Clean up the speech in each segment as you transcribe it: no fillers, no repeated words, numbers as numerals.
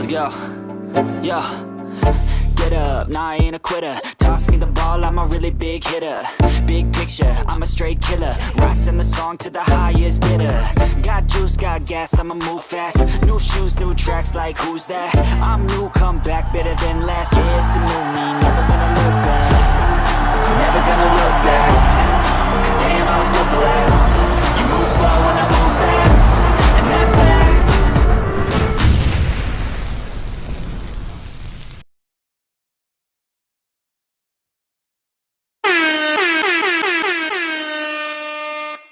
Yo, yo, get up, nah I ain't a quitter. Toss me the ball, I'm a really big hitter. Big picture, I'm a straight killer. Rising the song to the highest bidder. Got juice, got gas, I'ma move fast. New shoes, new tracks, like who's that? I'm new, come back, better than last. Yeah, it's a new me, never gonna look back. I'm never gonna look back. Cause damn, I was built to last. You move slow and I move fast. And that's facts.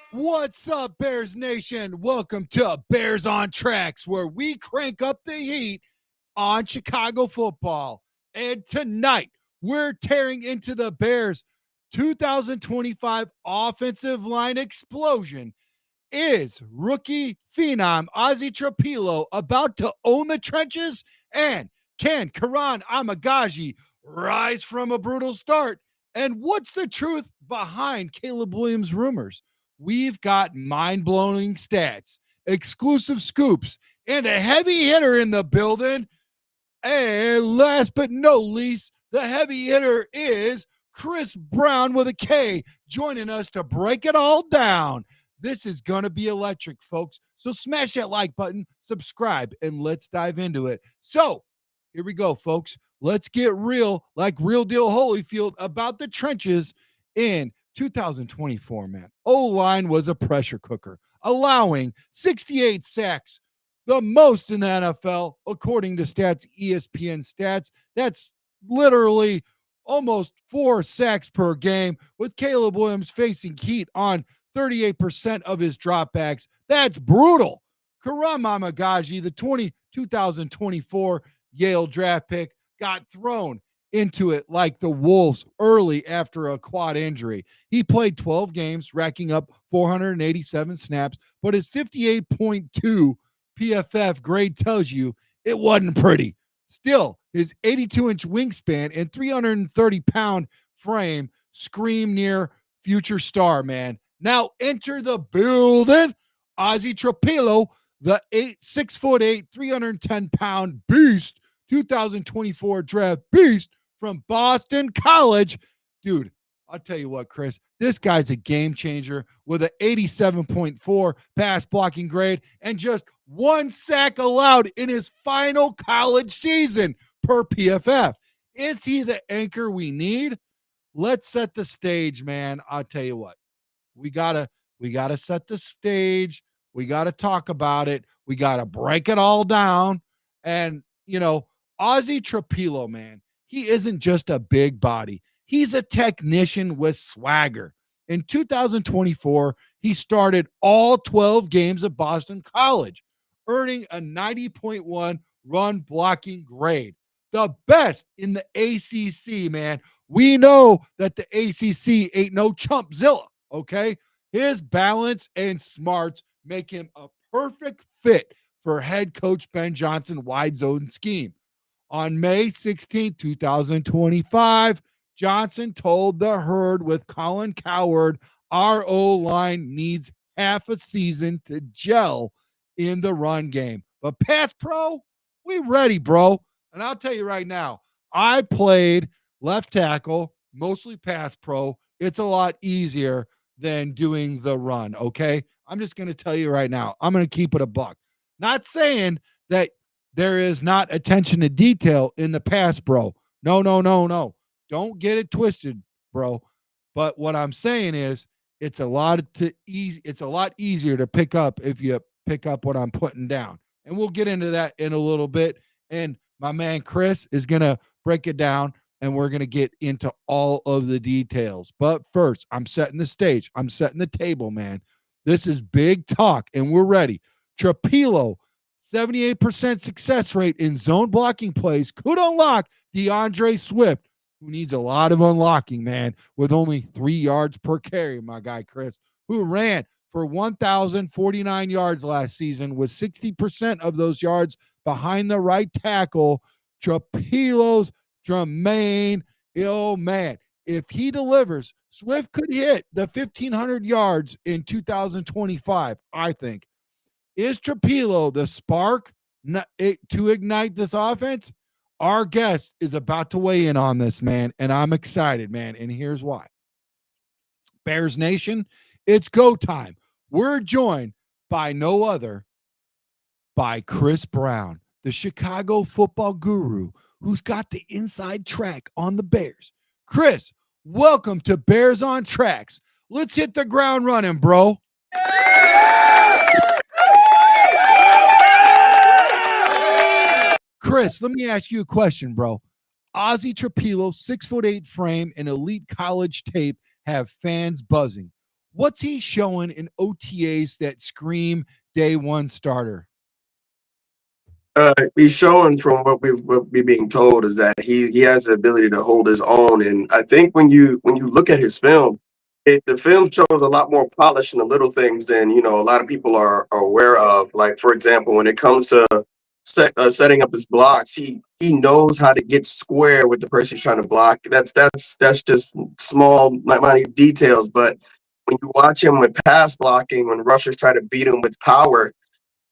What's up, Bears Nation? Welcome to Bears on Tracks, where we crank up the heat on Chicago football. And tonight, we're tearing into the Bears' 2025 offensive line explosion. Is rookie phenom Ozzy Trapilo about to own the trenches? And can Kiran Amegadjie rise from a brutal start? And what's the truth behind Caleb Williams' rumors? We've got mind-blowing stats, exclusive scoops, and a heavy hitter in the building. And last but no least, the heavy hitter is Chris Brown with a K, joining us to break it all down. This is going to be electric, folks. So smash that like button, subscribe, and let's dive into it. So here we go, folks. Let's get real, like Real Deal Holyfield, about the trenches in 2024, man. O-line was a pressure cooker, allowing 68 sacks, the most in the NFL, according to stats, ESPN stats. That's literally almost 4 sacks per game, with Caleb Williams facing heat on 38% of his dropbacks. That's brutal. Kiran Amegadjie, the 2024 Yale draft pick, got thrown into it like the Wolves early after a quad injury. He played 12 games, racking up 487 snaps, but his 58.2 PFF grade tells you it wasn't pretty. Still, his 82-inch wingspan and 330-pound frame scream near future star, man. Now enter the building, Ozzy Trapilo, the 6'8", 310-pound beast, 2024 draft beast from Boston College. Dude, I'll tell you what, Chris, this guy's a game changer with an 87.4 pass blocking grade and just 1 sack allowed in his final college season per PFF. Is he the anchor we need? Let's set the stage, man. I'll tell you what. We gotta set the stage. We gotta talk about it. We gotta break it all down. And Ozzy Trapilo, man, he isn't just a big body. He's a technician with swagger. In 2024, he started all 12 games at Boston College, earning a 90.1 run blocking grade. The best in the ACC, man. We know that the ACC ain't no chumpzilla, okay? His balance and smarts make him a perfect fit for head coach Ben Johnson's wide zone scheme. On May 16, 2025, Johnson told the herd with Colin Cowherd, our O-line needs half a season to gel in the run game. But pass pro, we ready, bro. And I'll tell you right now, I played left tackle, mostly pass pro. It's a lot easier than doing the run, okay? I'm just going to tell you right now, I'm going to keep it a buck. Not saying that there is not attention to detail in the pass, bro. No. Don't get it twisted, bro. But what I'm saying is it's a lot easier to pick up if you pick up what I'm putting down. And we'll get into that in a little bit. And my man Chris is going to break it down, and we're going to get into all of the details. But first, I'm setting the stage. I'm setting the table, man. This is big talk, and we're ready. Trapilo, 78% success rate in zone blocking plays, could unlock DeAndre Swift, who needs a lot of unlocking, man, with only 3 yards per carry, my guy Chris, who ran for 1,049 yards last season, with 60% of those yards behind the right tackle. Trapilo's Jermaine, man, if he delivers, Swift could hit the 1,500 yards in 2025, I think. Is Trapilo the spark? to ignite this offense? Our guest is about to weigh in on this, man, and I'm excited, man. And here's why. Bears Nation, it's go time. We're joined by no other by Chris Brown, the Chicago football guru who's got the inside track on the Bears. Chris, welcome to Bears on Tracks. Let's hit the ground running, bro. Chris, let me ask you a question, bro. Ozzy Trapilo, 6'8" frame, and elite college tape have fans buzzing. What's he showing in OTAs that scream day one starter? He's showing from what we being told is that he has the ability to hold his own, and I think when you look at his film, the film shows a lot more polish in the little things than a lot of people are aware of. Like for example, when it comes to setting up his blocks, he knows how to get square with the person he's trying to block. That's just small minute details, but when you watch him with pass blocking, when rushers try to beat him with power,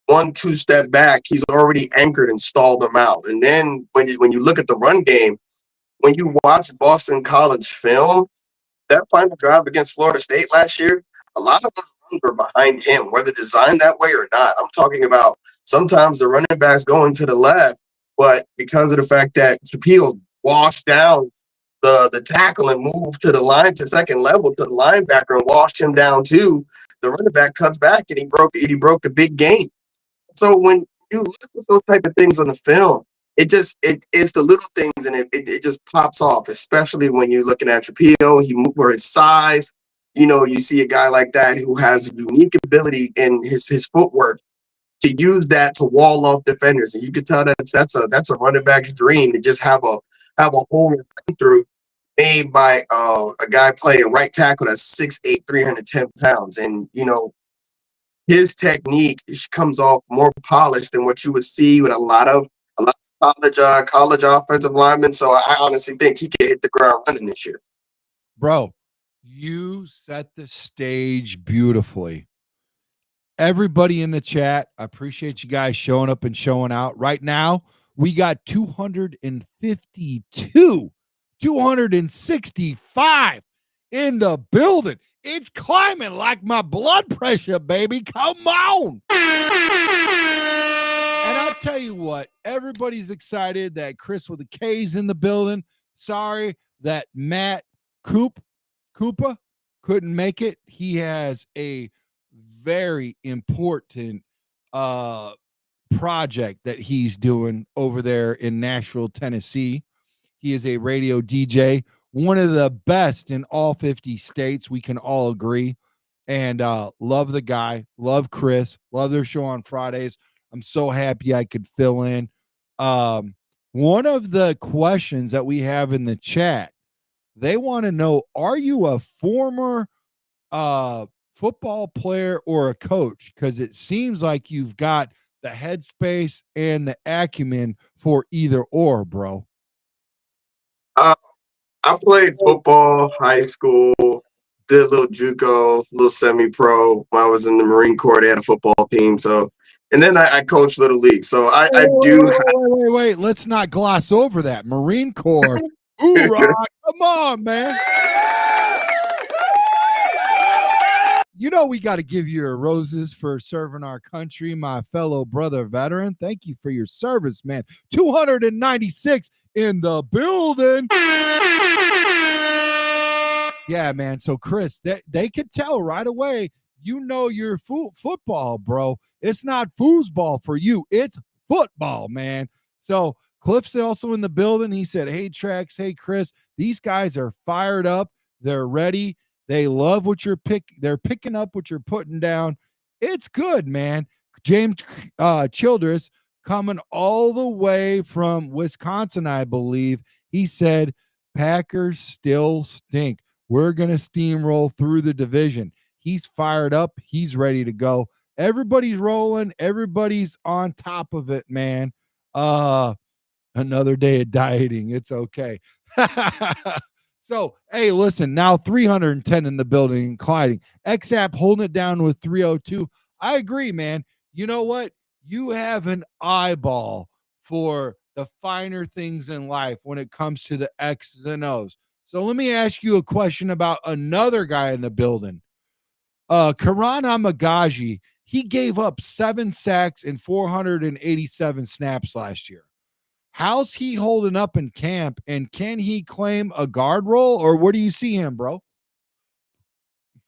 1-2 step back, he's already anchored and stalled them out. And then when you look at the run game, when you watch Boston College film, that final drive against Florida State last year, a lot of those runs were behind him, whether designed that way or not. I'm talking about sometimes the running backs going to the left, but because of the fact that Trapilo washed down the tackle and moved to the line to second level to the linebacker and washed him down too, the running back cuts back and he broke a big game. So when you look at those type of things on the film, it's the little things and it just pops off, especially when you're looking at Trapilo. He moved for his size. You see a guy like that who has a unique ability in his footwork to use that to wall off defenders. And you can tell that's a running back's dream to just have a hole run through made by a guy playing right tackle that's 6'8", 310 pounds. And his technique comes off more polished than what you would see with a lot of college offensive linemen. So I honestly think he can hit the ground running this year. Bro, you set the stage beautifully. Everybody in the chat, I appreciate you guys showing up and showing out. Right now, we got 252, 265 in the building. It's climbing like my blood pressure, baby. Come on. And I'll tell you what, everybody's excited that Chris with the K's in the building. Sorry that Matt Koopa couldn't make it. He has a very important project that he's doing over there in Nashville, Tennessee. He is a radio DJ, one of the best in all 50 states. We can all agree. And love the guy, love Chris, love their show on Fridays. I'm so happy I could fill in. One of the questions that we have in the chat, they want to know, are you a former football player or a coach? Because it seems like you've got the headspace and the acumen for either or, bro. I played football, high school, did a little JUCO, a little semi-pro. When I was in the Marine Corps, they had a football team. So, and then I coached Little League. So I do. Wait. Let's not gloss over that. Marine Corps. Hoorah. Come on, man. We got to give you your roses for serving our country, my fellow brother veteran. Thank you for your service, man. 296 in the building. Yeah, man. So, Chris, they could tell right away, your football, bro. It's not foosball for you. It's football, man. So, Cliff's also in the building. He said, hey, Trax, hey, Chris, these guys are fired up. They're ready. They love what they're picking up what you're putting down. It's good, man. James Childress coming all the way from Wisconsin, I believe. He said, Packers still stink. We're going to steamroll through the division. He's fired up. He's ready to go. Everybody's rolling. Everybody's on top of it, man. Another day of dieting. It's okay. So, hey, listen, now 310 in the building and colliding. XApp holding it down with 302. I agree, man. You know what? you have an eyeball for the finer things in life when it comes to the X's and O's. So let me ask you a question about another guy in the building. Kiran Amegadjie, he gave up 7 sacks and 487 snaps last year. How's he holding up in camp, and can he claim a guard role, or where do you see him, bro?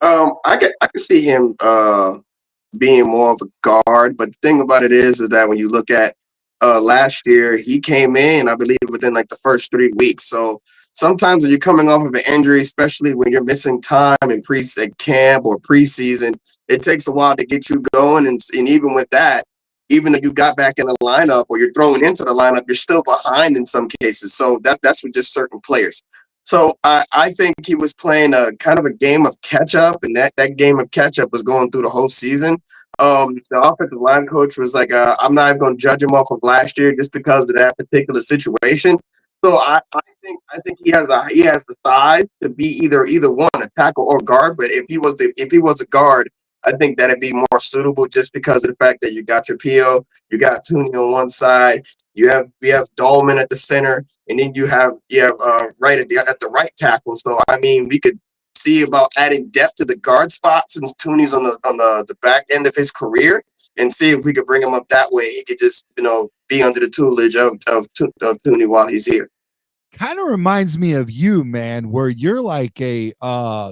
I can see him being more of a guard. But the thing about it is that when you look at last year, he came in, I believe, within like the first 3 weeks. So sometimes when you're coming off of an injury, especially when you're missing time in camp or preseason, it takes a while to get you going. And even with that, even if you got back in the lineup or you're thrown into the lineup, you're still behind in some cases. So that's with just certain players. So I think he was playing a kind of a game of catch up, and that game of catch up was going through the whole season. The offensive line coach was like, I'm not even going to judge him off of last year just because of that particular situation. So I think he has the size to be either one, a tackle or guard. But if he was a guard, I think that'd be more suitable just because of the fact that you got your PO, you got Tooney on one side, you have Dolman at the center, and then you have right at the right tackle. So I mean, we could see about adding depth to the guard spot since Tooney's on the back end of his career, and see if we could bring him up that way. He could just be under the tutelage of Tooney while he's here. Kind of reminds me of you, man, where you're like a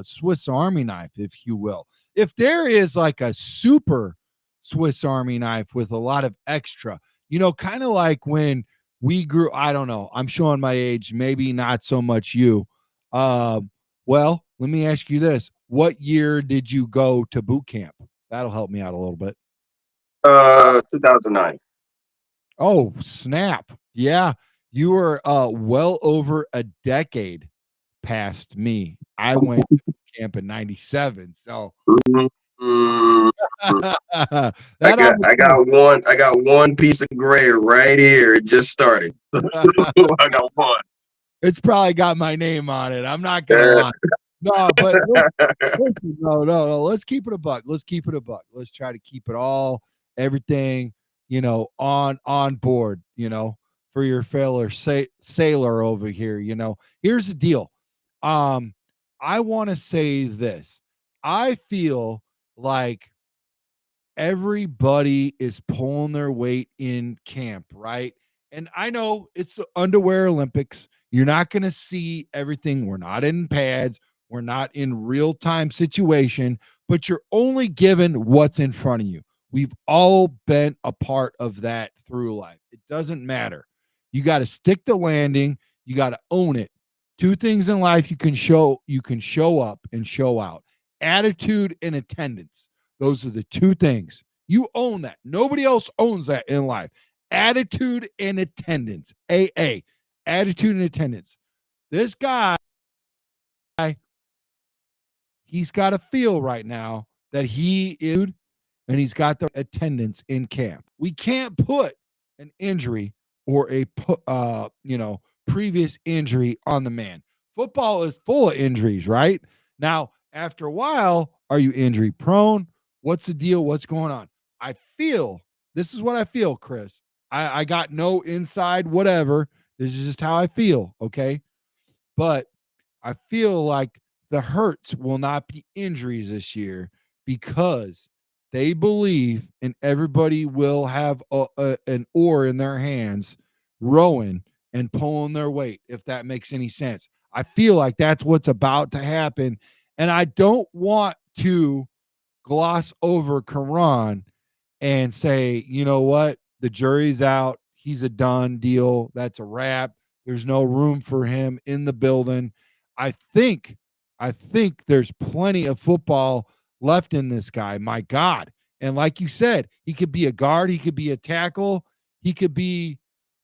Swiss Army knife, if you will. If there is like a super Swiss Army knife with a lot of extra, kind of like when we grew, I don't know, I'm showing my age, maybe not so much you. Well, let me ask you this. What year did you go to boot camp? That'll help me out a little bit. 2009. Oh, snap. Yeah. You were well over a decade past me. I went to camp in 97. So Mhm. Mm, that I got one piece of gray right here. It just started. I got one. it's probably got my name on it. I'm not gonna lie. No, but listen, no. Let's keep it a buck. Let's keep it a buck. Let's try to keep it all, everything, on board, for your sailor over here. Here's the deal. I want to say this. I feel like everybody is pulling their weight in camp, right? And I know it's the underwear Olympics. You're not going to see everything. We're not in pads. We're not in real time situation, but you're only given what's in front of you. We've all been a part of that through life. It doesn't matter. You got to stick the landing. You got to own it. Two things in life you can show up and show out. Attitude and attendance. Those are the two things. You own that. Nobody else owns that in life. Attitude and attendance. AA. Attitude and attendance. This guy, he's got a feel right now that he is, and he's got the attendance in camp. We can't put an injury or a previous injury on the man. Football is full of injuries, right? Now, after a while, are you injury prone? What's the deal? What's going on? I feel this is what I feel, Chris. I got no inside whatever. This is just how I feel. Okay. But I feel like the hurts will not be injuries this year because they believe and everybody will have an oar in their hands rowing and pulling their weight, if that makes any sense. I feel like that's what's about to happen. And I don't want to gloss over Quran and say, you know what, the jury's out. He's a done deal. That's a wrap. There's no room for him in the building. I think, I think there's plenty of football left in this guy. My God. And like you said, he could be a guard, he could be a tackle, he could be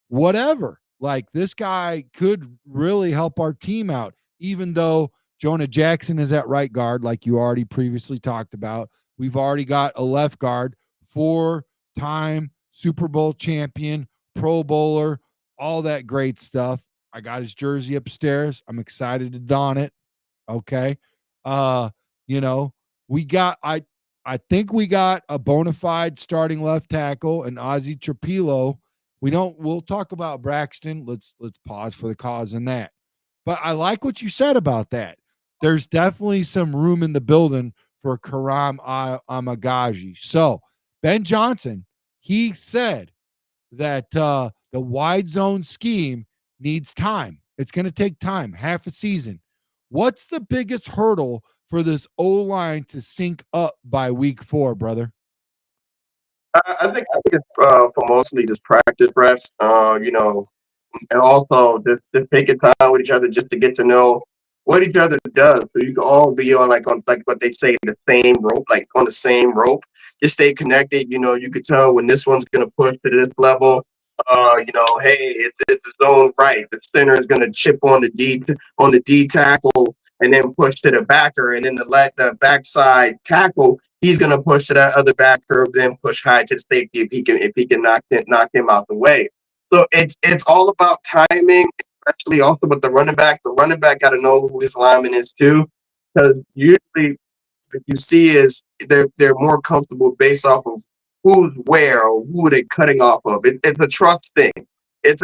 whatever. Like this guy could really help our team out, even though Jonah Jackson is at right guard, like you already previously talked about. We've already got a left guard, 4-time Super Bowl champion, Pro Bowler, all that great stuff. I got his jersey upstairs. I'm excited to don it. Okay. Uh, you know, we got I think we got a bona fide starting left tackle and Ozzy Trapilo. We'll talk about Braxton. Let's pause for the cause in that. But I like what you said about that. There's definitely some room in the building for Kiran Amegadjie. So Ben Johnson, he said that the wide zone scheme needs time. It's going to take time, half a season. What's the biggest hurdle for this O line to sync up by week 4, brother? I think it's for mostly just practice reps. And also just taking time with each other just to get to know what each other does. So you can all be on like what they say, the same rope, like on the same rope. Just stay connected. You could tell when this one's gonna push to this level. Hey, it's the zone right. The center is gonna chip on the D tackle and then push to the backer, and then the backside tackle, he's gonna push to that other backer, then push high to the safety if he can knock him out the way. So it's all about timing, especially also with the running back. The running back got to know who his lineman is too, because usually what you see is they're more comfortable based off of who's where or who they're cutting off of. It's a trust thing. It's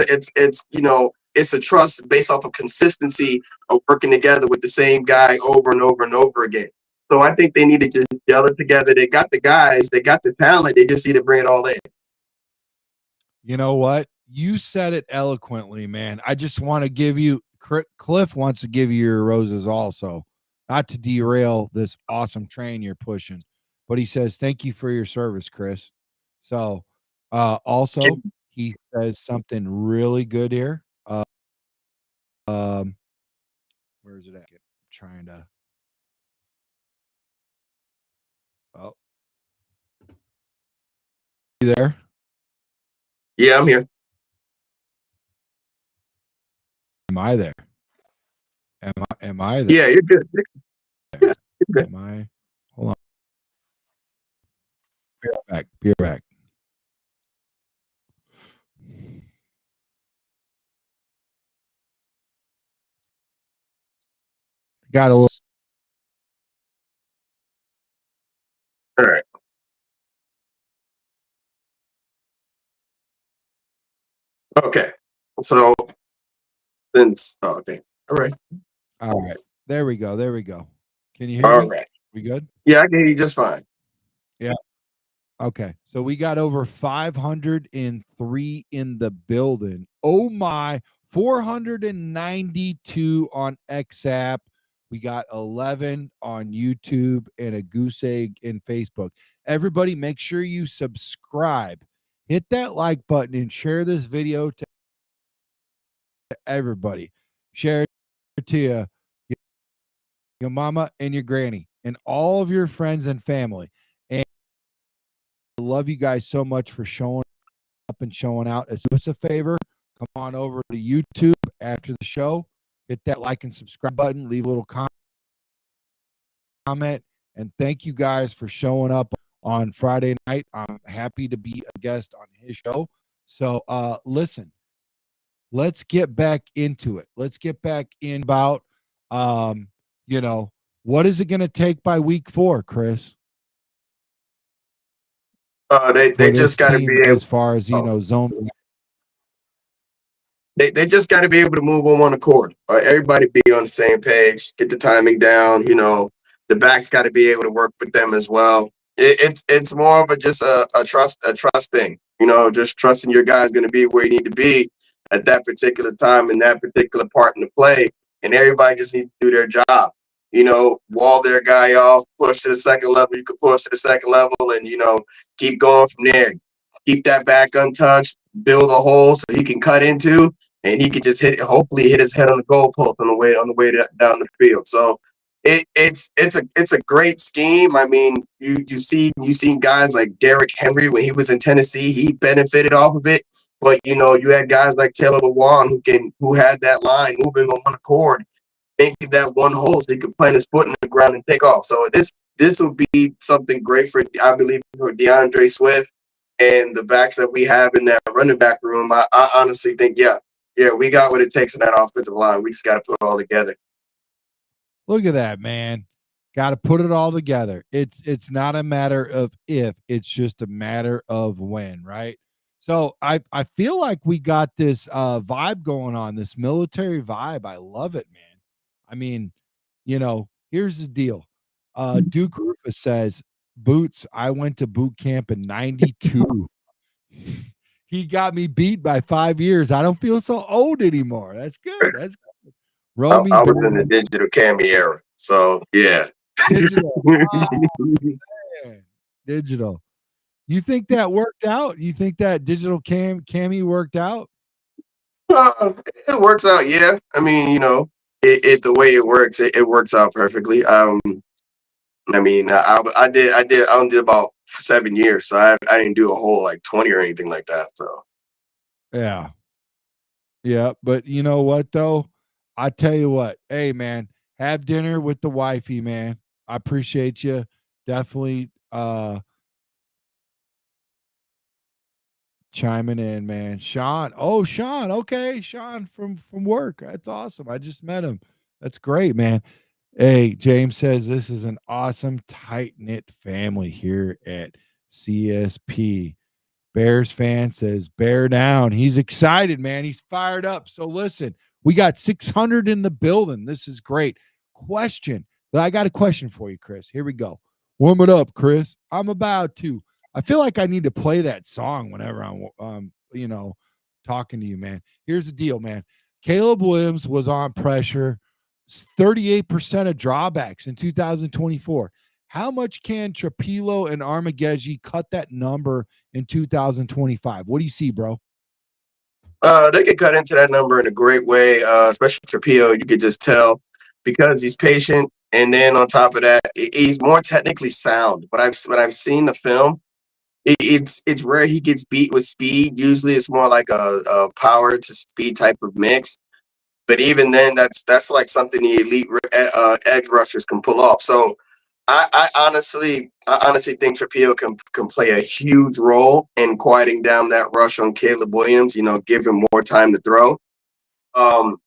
a trust based off of consistency of working together with the same guy over and over and over again. So I think they need to just gel it together. They got the guys, they got the talent. They just need to bring it all in. You know what? You said it eloquently, man. I just want to give you, Cliff wants to give you your roses also, not to derail this awesome train you're pushing, but he says, thank you for your service, Chris. So, also, he says something really good here. Where is it at? I'm trying to. Oh, you there? Yeah, I'm here. Am I there? Am I there? Yeah, you're good. You're good. Am I? Hold on. Be right back. Be right back. Got a little. All right. Okay. So okay. All right. All right. There we go. There we go. Can you hear All me? right. We good? Yeah, I can hear you just fine. Yeah. Okay. So we got over 503 in the building. Oh my, 492 on XApp. We got 11 on YouTube and a goose egg in Facebook. Everybody, make sure you subscribe. Hit that like button and share this video to everybody. Share it to your mama and your granny and all of your friends and family. And I love you guys so much for showing up and showing out. Do us a favor, come on over to YouTube after the show, hit that like and subscribe button, leave a little comment, and thank you guys for showing up on Friday night. I'm happy to be a guest on his show. So listen, let's get back into it. Let's get back in about what is it going to take by week 4, Chris? They just got to be able. As far as zone. They just got to be able to move on one accord. Everybody be on the same page. Get the timing down. The backs got to be able to work with them as well. It's more of just a trust thing. Just trusting your guy's going to be where you need to be at that particular time in that particular part in the play, and everybody just needs to do their job. Wall their guy off, push to the second level. You could push to the second level, and keep going from there. Keep that back untouched. Build a hole so he can cut into, and he could just hopefully hit his head on the goalpost on the way down the field. So it's a great scheme. I mean, you've seen guys like Derrick Henry when he was in Tennessee, he benefited off of it. But you had guys like Taylor Lewan who had that line moving on one accord, making that one hole so he could plant his foot in the ground and take off. So this will be something great for, I believe, for DeAndre Swift and the backs that we have in that running back room. I honestly think, yeah, we got what it takes in that offensive line. We just got to put it all together. Look at that, man. Got to put it all together. It's not a matter of if, it's just a matter of when, right? So I feel like we got this vibe going on, this military vibe. I love it, man. I mean, here's the deal. Duke Rufus says, Boots, I went to boot camp in 92. He got me beat by 5 years. I don't feel so old anymore. That's good. That's good. Romy I was in the Bear, digital camera era, so yeah. digital. Man, digital. You think that worked out? You think that digital cami worked out? It works out, yeah. I mean, it the way it works, it works out perfectly. I mean, I only did about 7 years, so I didn't do a whole like 20 or anything like that. So Yeah. Yeah. But you know what though? I tell you what, hey man, have dinner with the wifey, man. I appreciate you. Definitely chiming in, man. Sean. Oh, Sean. Okay. Sean from work. That's awesome. I just met him. That's great, man. Hey, James says this is an awesome, tight knit family here at CSP. Bears fan says, bear down. He's excited, man. He's fired up. So listen, we got 600 in the building. This is great. Question. But I got a question for you, Chris. Here we go. Warm it up, Chris. I'm about to. I feel like I need to play that song whenever I'm, talking to you, man. Here's the deal, man. Caleb Williams was on pressure, 38% of drawbacks in 2024. How much can Trapilo and Amegadjie cut that number in 2025? What do you see, bro? they could cut into that number in a great way, especially Trapilo. You could just tell because he's patient, and then on top of that, he's more technically sound. But I've seen the film. It's rare he gets beat with speed. Usually, it's more like a power to speed type of mix. But even then, that's like something the elite edge rushers can pull off. So I honestly think Trapilo can play a huge role in quieting down that rush on Caleb Williams. Give him more time to throw. Um,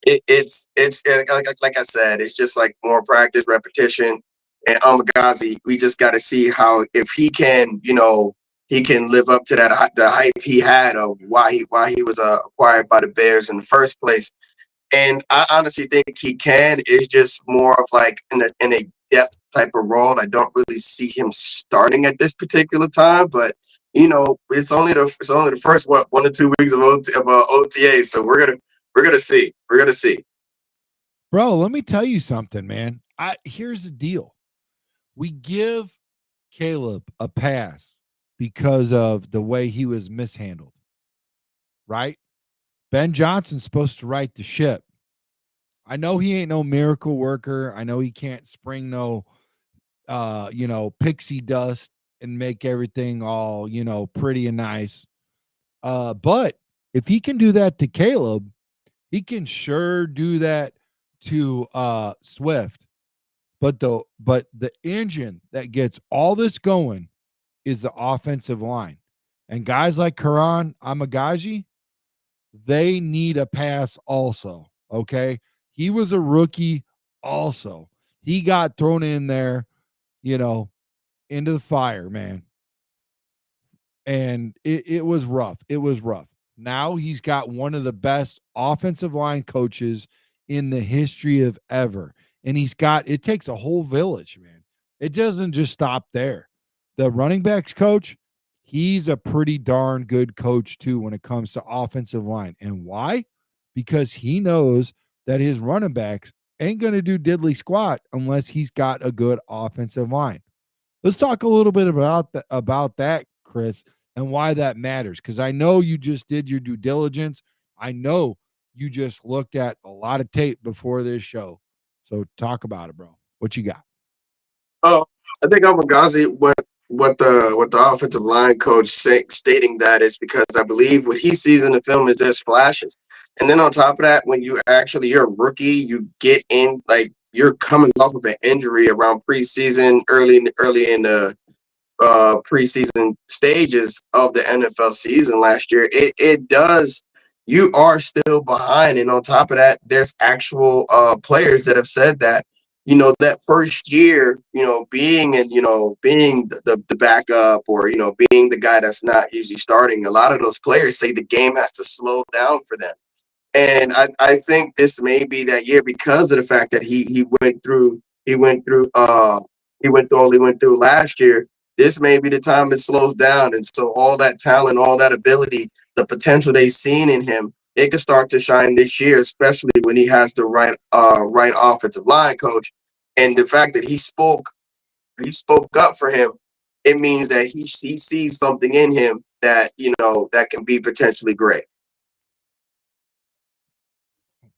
like I said, it's just like more practice, repetition, and Amegadjie. We just got to see how if he can live up to the hype he had of why he was acquired by the Bears in the first place. And I honestly think he can. It's just more of like in a depth type of role. I don't really see him starting at this particular time, but it's only the first 1 or 2 weeks of OTA. So we're gonna see. We're gonna see. Bro, let me tell you something, man. Here's the deal. We give Caleb a pass because of the way he was mishandled, right? Ben Johnson's supposed to right the ship. I know he ain't no miracle worker. I know he can't spring no pixie dust and make everything all, pretty and nice. But if he can do that to Caleb, he can sure do that to Swift. But the engine that gets all this going is the offensive line. And guys like Kiran Amegadjie, they need a pass also. Okay. He was a rookie also. He got thrown in there, you know, into the fire, man. And it was rough. It was rough. Now he's got one of the best offensive line coaches in the history of ever. And it takes a whole village, man. It doesn't just stop there. The running backs coach, he's a pretty darn good coach too when it comes to offensive line. And why? Because he knows that his running backs ain't going to do diddly squat unless he's got a good offensive line. Let's talk a little bit about that, Chris, and why that matters. Because I know you just did your due diligence. I know you just looked at a lot of tape before this show. So talk about it, bro. What you got? Oh, I think Amegadjie, what the offensive line coach stating that is because I believe what he sees in the film is there's flashes, and then on top of that, when you're a rookie, you get in like you're coming off of an injury around preseason, early in the preseason stages of the NFL season last year. It does. You are still behind, and on top of that, there's actual players that have said that that first year, being and being the backup, or being the guy that's not usually starting, a lot of those players say the game has to slow down for them. And I think this may be that year because of the fact that he went through all he went through last year. This may be the time it slows down, and so all that talent, all that ability, the potential they've seen in him, it can start to shine this year, especially when he has the right offensive line coach. And the fact that he spoke up for him, it means that he sees something in him that that can be potentially great.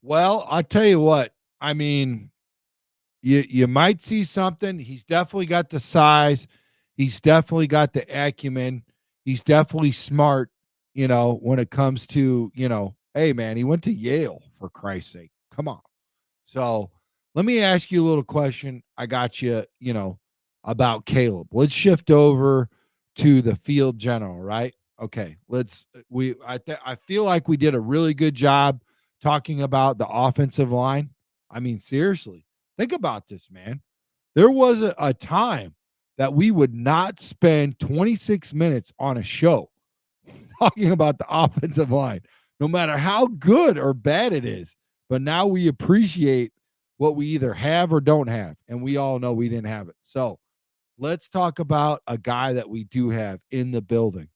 Well, I'll tell you what. I mean, you might see something. He's definitely got the size. He's definitely got the acumen. He's definitely smart, when it comes to, hey man, he went to Yale, for Christ's sake. Come on. So let me ask you a little question. I got you, about Caleb. Let's shift over to the field general, right? Okay. I feel like we did a really good job talking about the offensive line. I mean, seriously, think about this, man. There was a time that we would not spend 26 minutes on a show talking about the offensive line, no matter how good or bad it is. But now we appreciate what we either have or don't have. And we all know we didn't have it. So let's talk about a guy that we do have in the building,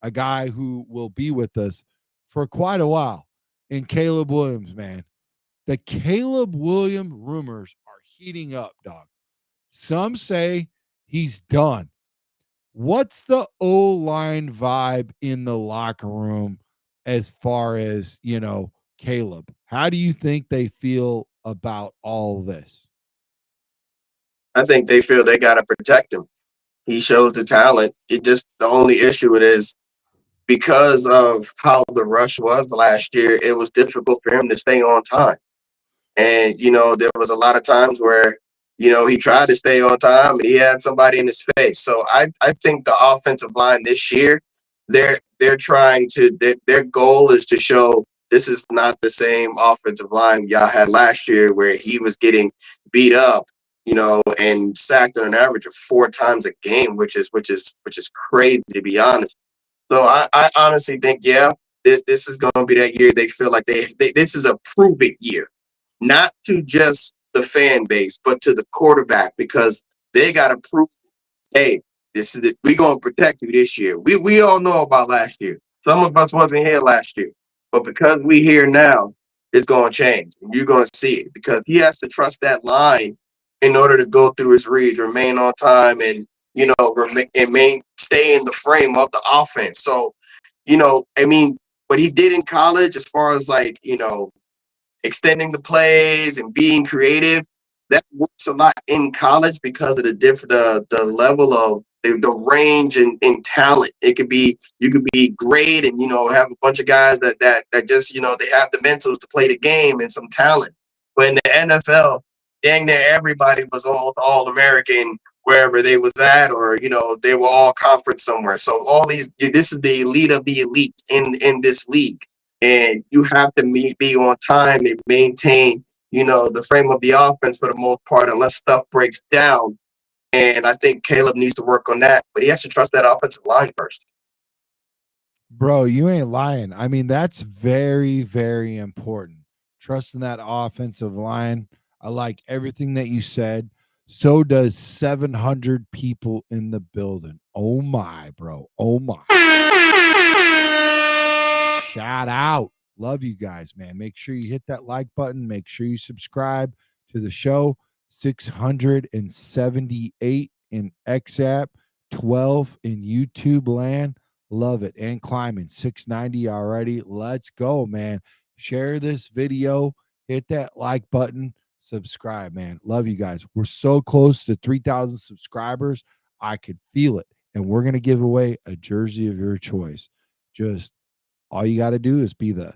a guy who will be with us for quite a while, in Caleb Williams, man. The Caleb Williams rumors are heating up, dog. Some say he's done. What's the O-line vibe in the locker room as far as, Caleb? How do you think they feel about all this? I think they feel they got to protect him. He shows the talent. It just the only issue it is because of how the rush was last year. It was difficult for him to stay on time. And, there was a lot of times where, he tried to stay on time and he had somebody in his face. So I think the offensive line this year, they're trying to, their goal is to show this is not the same offensive line y'all had last year where he was getting beat up, and sacked on an average of 4 times a game, which is crazy, to be honest. So I honestly think, yeah, this is going to be that year they feel like this is a prove it year, not to just the fan base, but to the quarterback, because they got to prove, hey, this is it. We gonna protect you this year. We all know about last year. Some of us wasn't here last year, but because we here now, it's gonna change. And you're gonna see it because he has to trust that line in order to go through his reads, remain on time, and remain stay in the frame of the offense. So, I mean, what he did in college, as far as like extending the plays and being creative, that works a lot in college because of the level of the range and talent. You could be great and have a bunch of guys that just they have the mentals to play the game and some talent. But in the NFL, dang near everybody was almost all American wherever they was at, or they were all conference somewhere. So this is the elite of the elite in this league, and you have to be on time and maintain, the frame of the offense for the most part, unless stuff breaks down. And I think Caleb needs to work on that, but he has to trust that offensive line first. Bro, you ain't lying. I mean, that's very, very important. Trusting that offensive line. I like everything that you said. So does 700 people in the building. Oh my, bro. Oh my. Shout out. Love you guys, man. Make sure you hit that like button. Make sure you subscribe to the show. 678 in XApp, 12 in YouTube land. Love it. And climbing 690 already. Let's go, man. Share this video. Hit that like button. Subscribe, man. Love you guys. We're so close to 3,000 subscribers. I could feel it. And we're going to give away a jersey of your choice. Just all you got to do is be the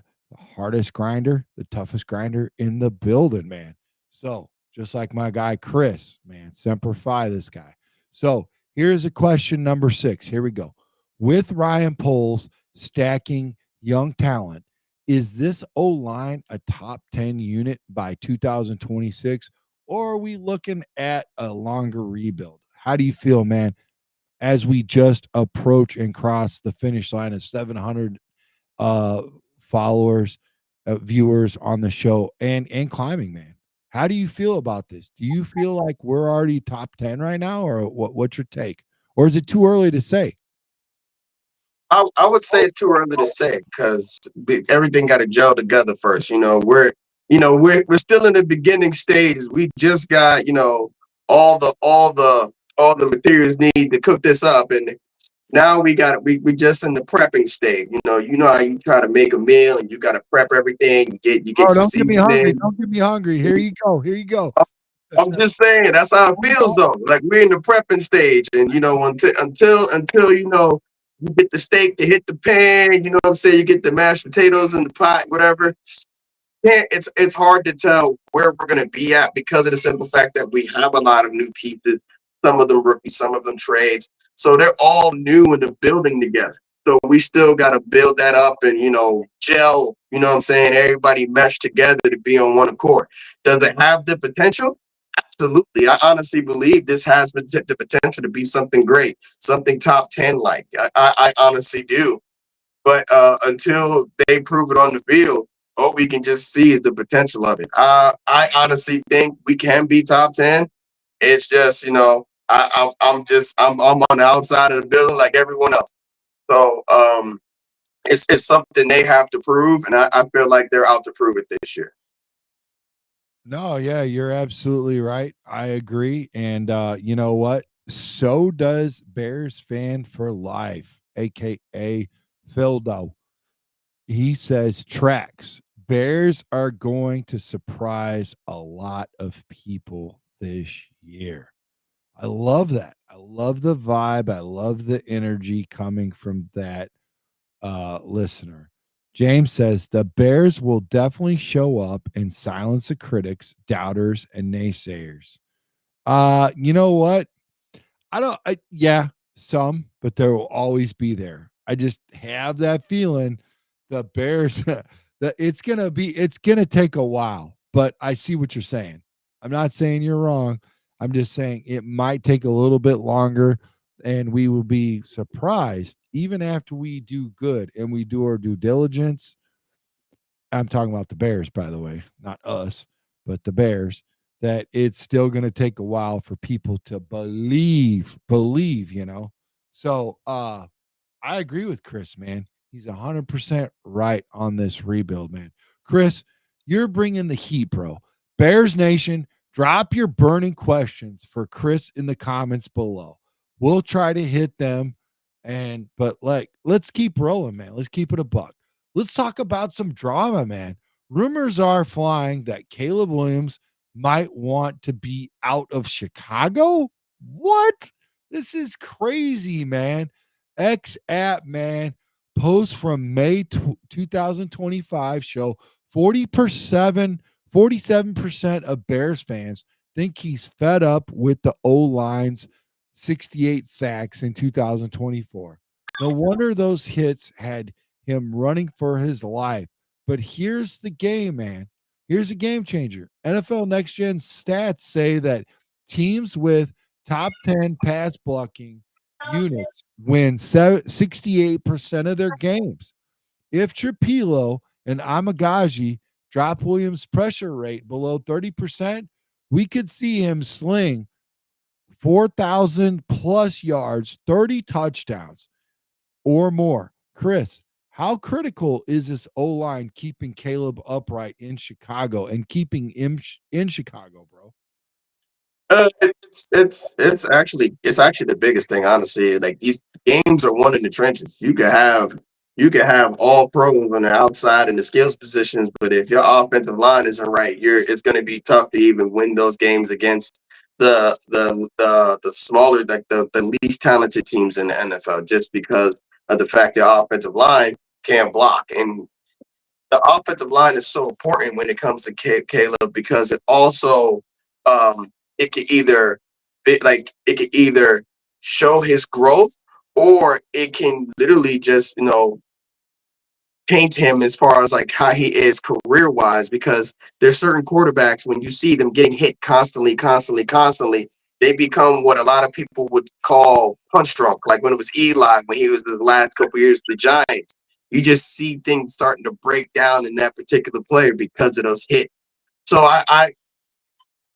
hardest grinder, the toughest grinder in the building, man. So just like my guy Chris, man, Semper Fi, this guy. So here's a question number 6. Here we go. With Ryan Poles stacking young talent, is this O-line a top 10 unit by 2026, or are we looking at a longer rebuild? How do you feel, man, as we just approach and cross the finish line of 700 uh followers, viewers on the show and climbing, man? How do you feel about this? Do you feel like we're already top 10 right now, or what's your take? Or is it too early to say? I would say it's too early to say because everything got to gel together first. We're still in the beginning stages. We just got all the materials need to cook this up, and now we just in the prepping stage. You know how you try to make a meal and you got to prep everything. You get Oh, your don't get me hungry. seasoning. Don't get me hungry. Here you go. Here you go. I'm just saying that's how it feels though. Like we're in the prepping stage, and until you get the steak to hit the pan, you know what I'm saying. You get the mashed potatoes in the pot, whatever. Yeah, it's hard to tell where we're gonna be at because of the simple fact that we have a lot of new pieces. Some of them rookies, some of them trades. So they're all new in the building together. So we still got to build that up and gel. You know what I'm saying? Everybody mesh together to be on one accord. Does it have the potential? Absolutely. I honestly believe this has the potential to be something great, something top 10 like. I honestly do. But until they prove it on the field, all we can just see is the potential of it. I honestly think we can be top 10. It's just, I'm on the outside of the building like everyone else. So it's something they have to prove, and I feel like they're out to prove it this year. No, yeah, you're absolutely right. I agree. And you know what? So does Bears fan for life, aka Phildo. He says tracks. Bears are going to surprise a lot of people this year. I love that. I love the vibe. I love the energy coming from that listener. James says the Bears will definitely show up and silence the critics, doubters, and naysayers. You know what? Yeah, some, but there will always be there. I just have that feeling the Bears that it's gonna take a while, but I see what you're saying. I'm not saying you're wrong. I'm just saying it might take a little bit longer and we will be surprised even after we do good and we do our due diligence. I'm talking about the Bears, by the way, not us, but the Bears, that it's still going to take a while for people to believe. So I agree with Chris, man. He's 100% right on this rebuild, man. Chris, you're bringing the heat, bro. Bears Nation, drop your burning questions for Chris in the comments below. We'll try to hit them. But let's keep rolling, man. Let's keep it a buck. Let's talk about some drama, man. Rumors are flying that Caleb Williams might want to be out of Chicago. What? This is crazy, man. X app, man. Post from May 2025 show 47% of Bears fans think he's fed up with the O line's 68 sacks in 2024. No wonder those hits had him running for his life. But here's the game, man. Here's a game changer. NFL Next Gen stats say that teams with top 10 pass blocking units win 68% of their games. If Trapilo and Amegadjie drop Williams' pressure rate below 30%, we could see him sling 4,000 plus yards, 30 touchdowns or more. Chris, how critical is this O line keeping Caleb upright in Chicago and keeping him in Chicago, bro? It's actually the biggest thing, honestly. Like these games are won in the trenches. You can have all pros on the outside in the skills positions, but if your offensive line isn't right, it's going to be tough to even win those games against the smaller, like the least talented teams in the NFL, just because of the fact your offensive line can't block. And the offensive line is so important when it comes to Caleb because it also it can either show his growth or it can literally just taint him as far as like how he is career wise, because there's certain quarterbacks when you see them getting hit constantly, they become what a lot of people would call punch drunk. Like when it was Eli, when he was the last couple years of the Giants, you just see things starting to break down in that particular player because of those hits. So I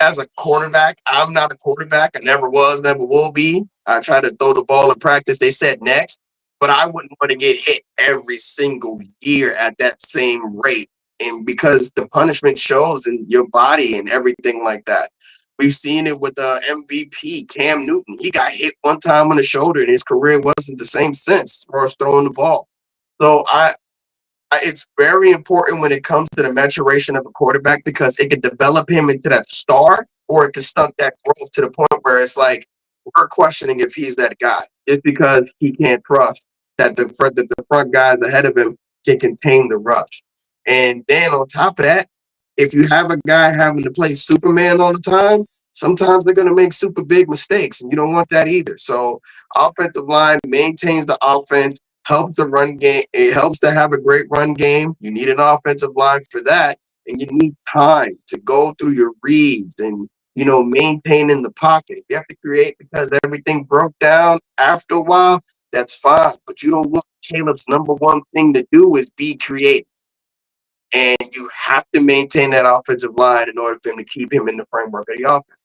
as a quarterback, I'm not a quarterback. I never was, never will be. I try to throw the ball in practice. They said next, but I wouldn't want to get hit every single year at that same rate. And because the punishment shows in your body and everything like that. We've seen it with the MVP, Cam Newton. He got hit one time on the shoulder and his career wasn't the same since as far as throwing the ball. So it's very important when it comes to the maturation of a quarterback because it could develop him into that star or it could stunt that growth to the point where it's like we're questioning if he's that guy just because he can't trust that the front guys ahead of him can contain the rush. And then on top of that, if you have a guy having to play Superman all the time, sometimes they're going to make super big mistakes, and you don't want that either. So, offensive line maintains the offense, helps the run game. It helps to have a great run game. You need an offensive line for that, and you need time to go through your reads and maintain in the pocket. If you have to create because everything broke down after a while, that's fine. But you don't want Caleb's number one thing to do is be creative. And you have to maintain that offensive line in order for him to keep him in the framework of the offense.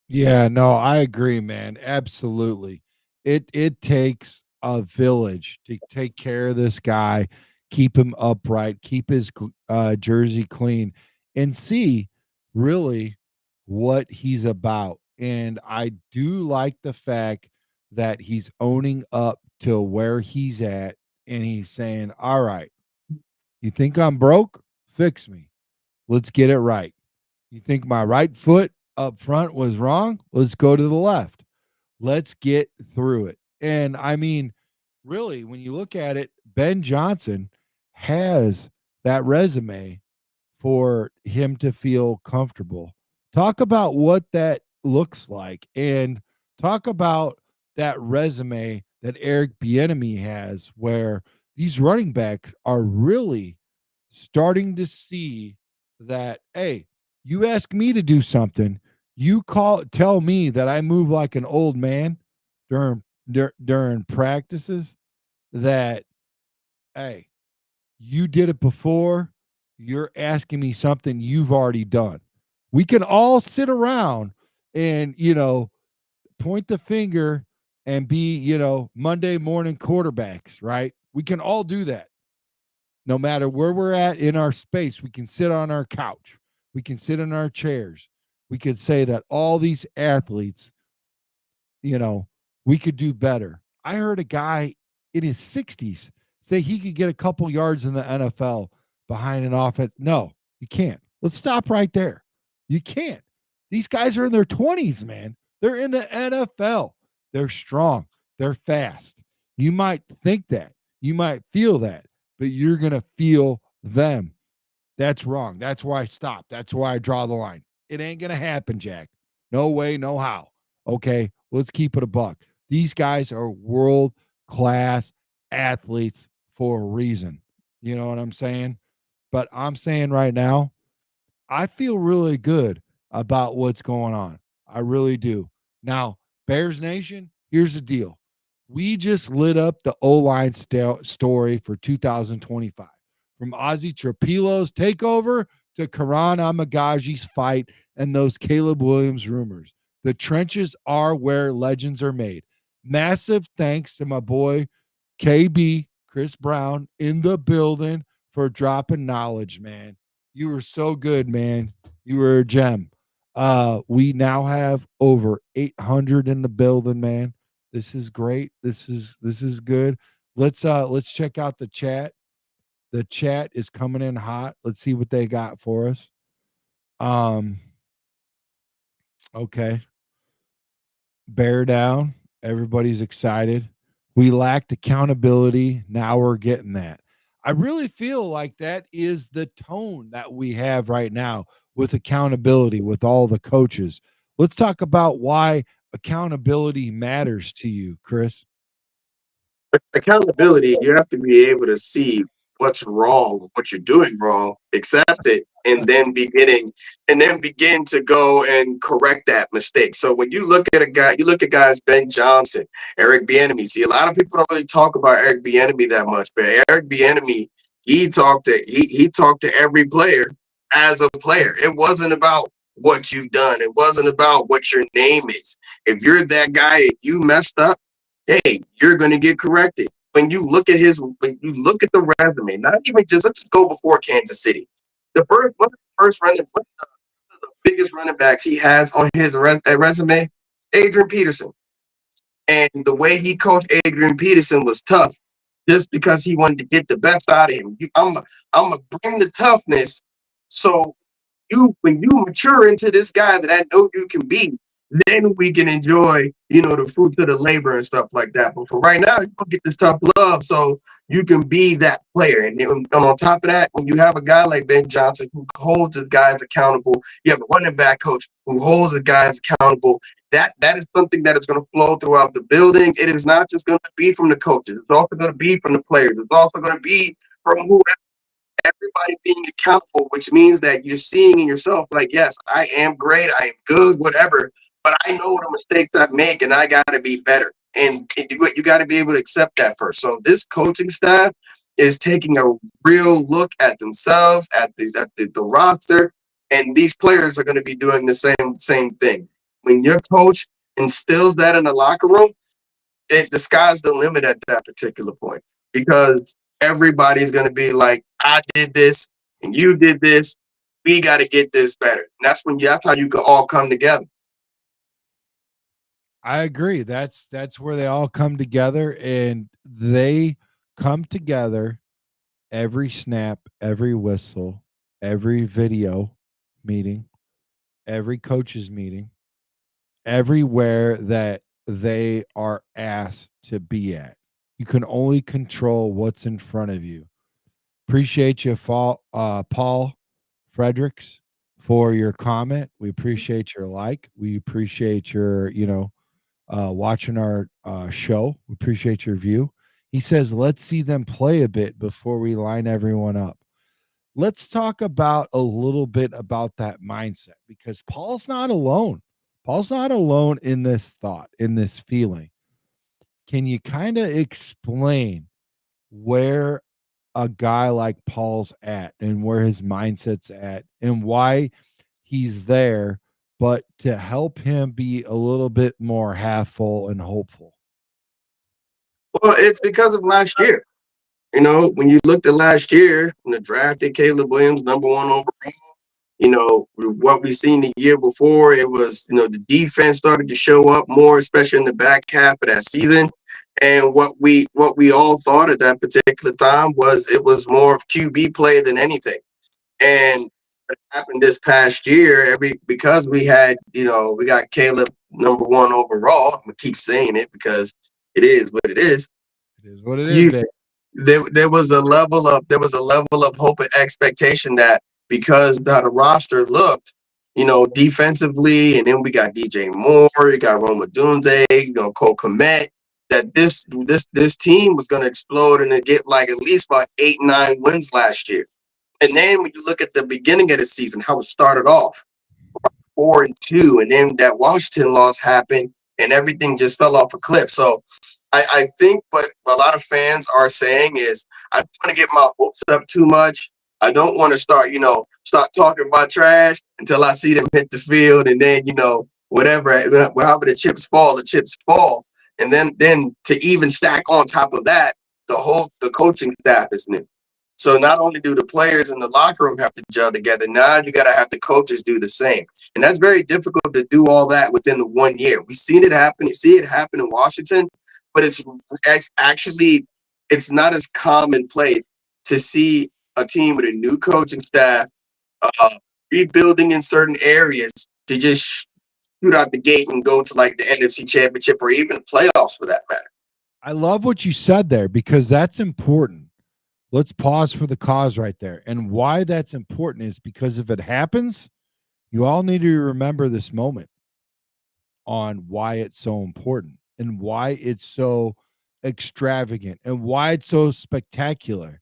Yeah, no, I agree, man. Absolutely. It takes a village to take care of this guy, keep him upright, keep his jersey clean, and see really what he's about. And I do like the fact that he's owning up to where he's at and he's saying, "All right, you think I'm broke? Fix me. Let's get it right. You think my right foot up front was wrong? Let's go to the left. Let's get through it." And I mean, really, when you look at it, Ben Johnson has that resume for him to feel comfortable. Talk about what that looks like and talk about that resume that Eric Bieniemy has where these running backs are really starting to see that, hey, you ask me to do something, tell me that I move like an old man during practices, that, hey, you did it before, you're asking me something you've already done. We can all sit around and, point the finger and be, Monday morning quarterbacks, right? We can all do that. No matter where we're at in our space, we can sit on our couch. We can sit in our chairs. We could say that all these athletes, we could do better. I heard a guy in his 60s say he could get a couple yards in the NFL behind an offense. No, you can't. Let's stop right there. You can't. These guys are in their 20s, man. They're in the NFL. They're strong. They're fast. You might think that. You might feel that, but you're going to feel them. That's wrong. That's why I stop. That's why I draw the line. It ain't going to happen, Jack. No way, no how. Okay, let's keep it a buck. These guys are world class athletes for a reason. You know what I'm saying? But I'm saying right now, I feel really good about what's going on. I really do. Now, Bears Nation, here's the deal. We just lit up the O-line story for 2025. From Ozzy Trapilo's takeover to Kiran Amegadjie's fight and those Caleb Williams rumors. The trenches are where legends are made. Massive thanks to my boy KB, Chris Brown, in the building for dropping knowledge, man. You were so good, man. You were a gem. We now have over 800 in the building, man. This is great. This is good. Let's check out the chat. The chat is coming in hot. Let's see what they got for us. Okay. Bear down. Everybody's excited. We lacked accountability. Now we're getting that. I really feel like that is the tone that we have right now with accountability with all the coaches. Let's talk about why accountability matters to you, Chris. accountability, you have to be able to see what's wrong, what you're doing wrong, accept it, and then begin to go and correct that mistake. So when you look at a guy, you look at guys, Ben Johnson, Eric Bieniemy. See, a lot of people don't really talk about Eric Bieniemy that much, but Eric Bieniemy, he talked to every player as a player. It wasn't about what you've done. It wasn't about what your name is. If you're that guy and you messed up, hey, you're going to get corrected. When you look at the resume, not even just let's just go before Kansas City. One of the first running, one of the biggest running backs he has on his resume, Adrian Peterson. And the way he coached Adrian Peterson was tough, just because he wanted to get the best out of him. I'm gonna bring the toughness, so when you mature into this guy that I know you can be, then we can enjoy, the fruits of the labor and stuff like that. But for right now, you don't get this tough love, so you can be that player. And on top of that, when you have a guy like Ben Johnson who holds his guys accountable, you have a running back coach who holds his guys accountable. That is something that is going to flow throughout the building. It is not just going to be from the coaches. It's also going to be from the players. It's also going to be from whoever, everybody being accountable, which means that you're seeing in yourself, like, yes, I am great, I am good, whatever, but I know the mistakes I make and I got to be better. And you got to be able to accept that first. So this coaching staff is taking a real look at themselves, at the roster, and these players are going to be doing the same thing. When your coach instills that in the locker room, the sky's the limit at that particular point, because everybody's going to be like, I did this and you did this. We got to get this better. And that's how you can all come together. I agree. That's where they all come together, and they come together every snap, every whistle, every video meeting, every coaches meeting, everywhere that they are asked to be at. You can only control what's in front of you. Appreciate you, Paul Fredericks, for your comment. We appreciate your like. We appreciate your, watching our show. We appreciate your view. He says, let's see them play a bit before we line everyone up. Let's talk about a little bit about that mindset, because Paul's not alone. Paul's not alone in this thought, in this feeling. Can you kind of explain where a guy like Paul's at and where his mindset's at and why he's there, but to help him be a little bit more half full and hopeful? Well, it's because of last year. When you looked at last year, when the drafted Caleb Williams, #1 overall, what we seen the year before, it was, the defense started to show up more, especially in the back half of that season. And what we all thought at that particular time was it was more of QB play than anything. And what happened this past year, because we got Caleb #1 overall. I'm gonna keep saying it because it is what it is. It is what it is, baby. There was a level of hope and expectation that, because how the roster looked, defensively, and then we got DJ Moore, you got Roma Dunze, Cole Kmet, that this team was going to explode and to get like at least about 8-9 wins last year. And then when you look at the beginning of the season, how it started off, 4-2, and then that Washington loss happened, and everything just fell off a cliff. So I think what a lot of fans are saying is, I don't want to get my hopes up too much. I don't want to start talking about trash until I see them hit the field, and then, whatever, however the chips fall. And then to even stack on top of that, the coaching staff is new. So not only do the players in the locker room have to gel together, now you got to have the coaches do the same. And that's very difficult to do all that within the 1 year. We've seen it happen. You see it happen in Washington, but it's not as commonplace to see a team with a new coaching staff rebuilding in certain areas to just shoot out the gate and go to like the NFC Championship or even playoffs for that matter. I love what you said there, because that's important. Let's pause for the cause right there. And why that's important is because if it happens, you all need to remember this moment on why it's so important and why it's so extravagant and why it's so spectacular,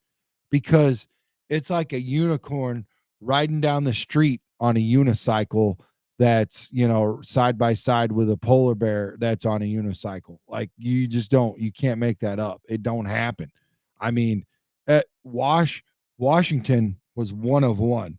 because it's like a unicorn riding down the street on a unicycle that's, side by side with a polar bear that's on a unicycle. Like, you just don't, you can't make that up. It don't happen. I mean, at Washington was one of one.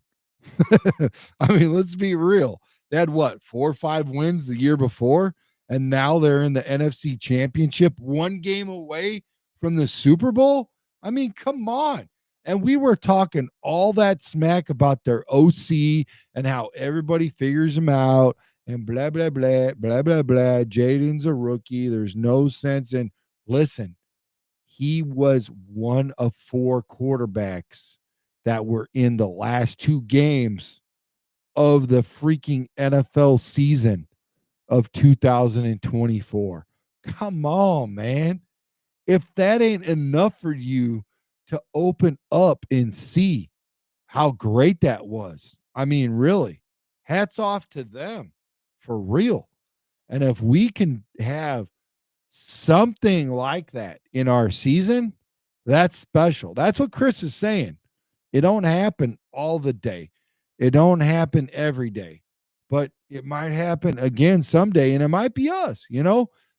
I mean, let's be real. They had what, 4 or 5 wins the year before, and now they're in the NFC Championship, one game away from the Super Bowl. I mean, come on. And we were talking all that smack about their OC and how everybody figures them out and blah, blah, blah, blah, blah, blah. Jaden's a rookie. There's no sense in. Listen, he was one of 4 quarterbacks that were in the last 2 games of the freaking NFL season of 2024. Come on, man. If that ain't enough for you to open up and see how great that was, I mean, really, hats off to them for real. And if we can have something like that in our season, that's special. That's what Chris is saying. It don't happen all the day. It don't happen every day. But it might happen again someday, and it might be us.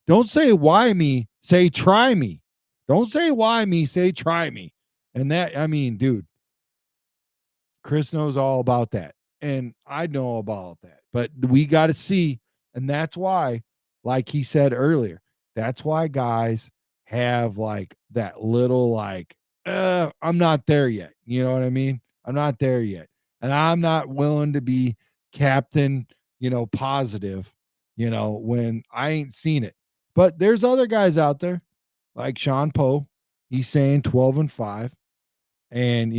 Don't say why me, say try me. Don't say why me, say try me. And that, I mean, dude, Chris knows all about that. And I know about that. But we got to see. And that's why, like he said earlier, that's why guys have like that little, like, I'm not there yet. You know what I mean? I'm not there yet. And I'm not willing to be captain, positive, when I ain't seen it. But there's other guys out there like Sean Poe. He's saying 12-5. And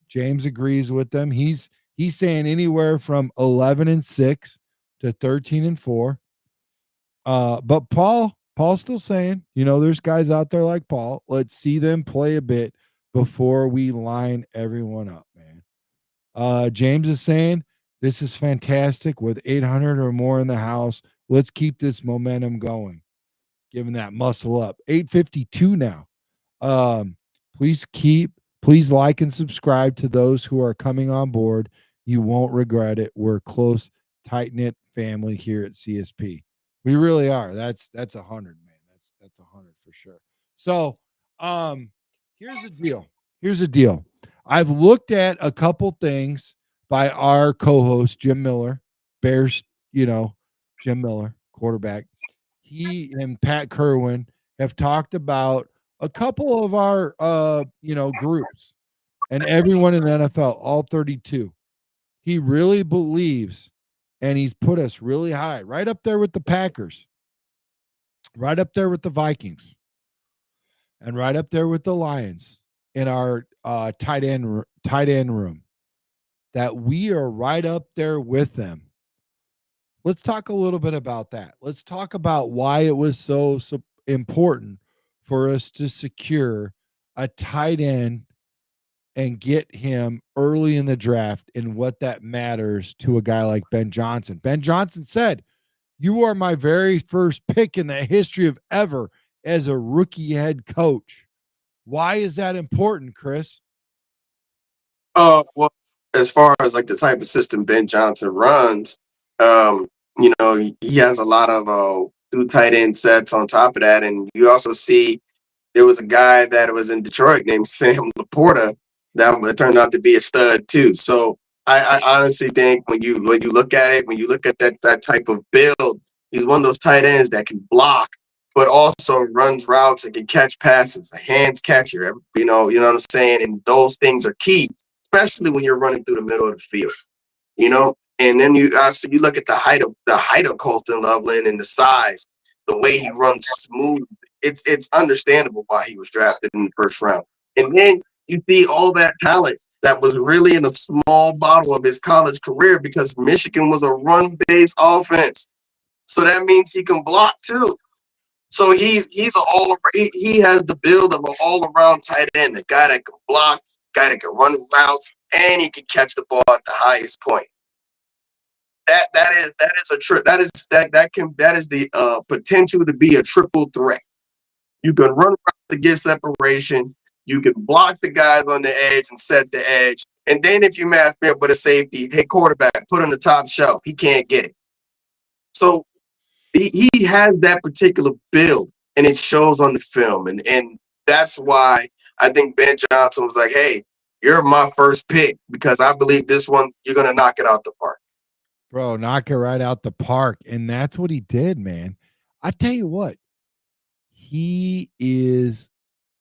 James agrees with them. He's saying anywhere from 11-6 to 13-4. But Paul's still saying, there's guys out there like Paul. Let's see them play a bit before we line everyone up, man. James is saying this is fantastic with 800 or more in the house. Let's keep this momentum going. Giving that muscle up. 852 now. Um, please like and subscribe to those who are coming on board. You won't regret it. We're a close, tight-knit family here at CSP. We really are. That's 100, man. That's 100 for sure. So, here's the deal. Here's the deal. I've looked at a couple things by our co-host Jim Miller, Bears, Jim Miller, quarterback. He and Pat Kerwin have talked about a couple of our groups and everyone in the NFL, all 32. He really believes, and he's put us really high, right up there with the Packers, right up there with the Vikings, and right up there with the Lions in our tight end room, that we are right up there with them. Let's talk a little bit about that. Let's talk about why it was so important for us to secure a tight end and get him early in the draft, and what that matters to a guy like Ben Johnson. Ben Johnson said, "You are my very first pick in the history of ever as a rookie head coach." Why is that important, Chris? Well, as far as like the type of system Ben Johnson runs, he has a lot of two tight end sets on top of that, and you also see there was a guy that was in Detroit named Sam Laporta that turned out to be a stud too. So I honestly think when you look at it, when you look at that type of build, he's one of those tight ends that can block, but also runs routes and can catch passes, a hands catcher. You know what I'm saying? And those things are key, especially when you're running through the middle of the field. And then you look at the height of Colston Loveland and the size, the way he runs smooth. It's understandable why he was drafted in the first round. And then you see all that talent that was really in the small bottle of his college career, because Michigan was a run-based offense. So that means he can block too. So he has the build of an all-around tight end, a guy that can block, guy that can run routes, and he can catch the ball at the highest point. That is the potential to be a triple threat. You can run around to get separation. You can block the guys on the edge and set the edge. And then if you match me up with a safety, hey, quarterback, put on the top shelf. He can't get it. So he has that particular build, and it shows on the film. And that's why I think Ben Johnson was like, hey, you're my first pick because I believe this one, you're going to knock it out the park. Bro, knock it right out the park. And that's what he did, man. I tell you what, he is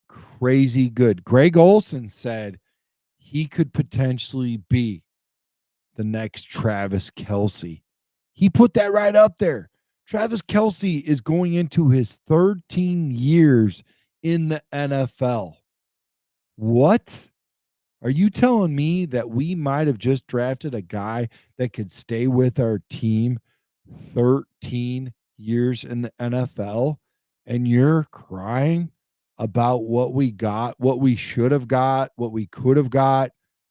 crazy good. Greg Olson said he could potentially be the next Travis Kelce. He put that right up there. Travis Kelce is going into his 13 years in the NFL. What? Are you telling me that we might have just drafted a guy that could stay with our team 13 years in the NFL and you're crying about what we got, what we should have got, what we could have got?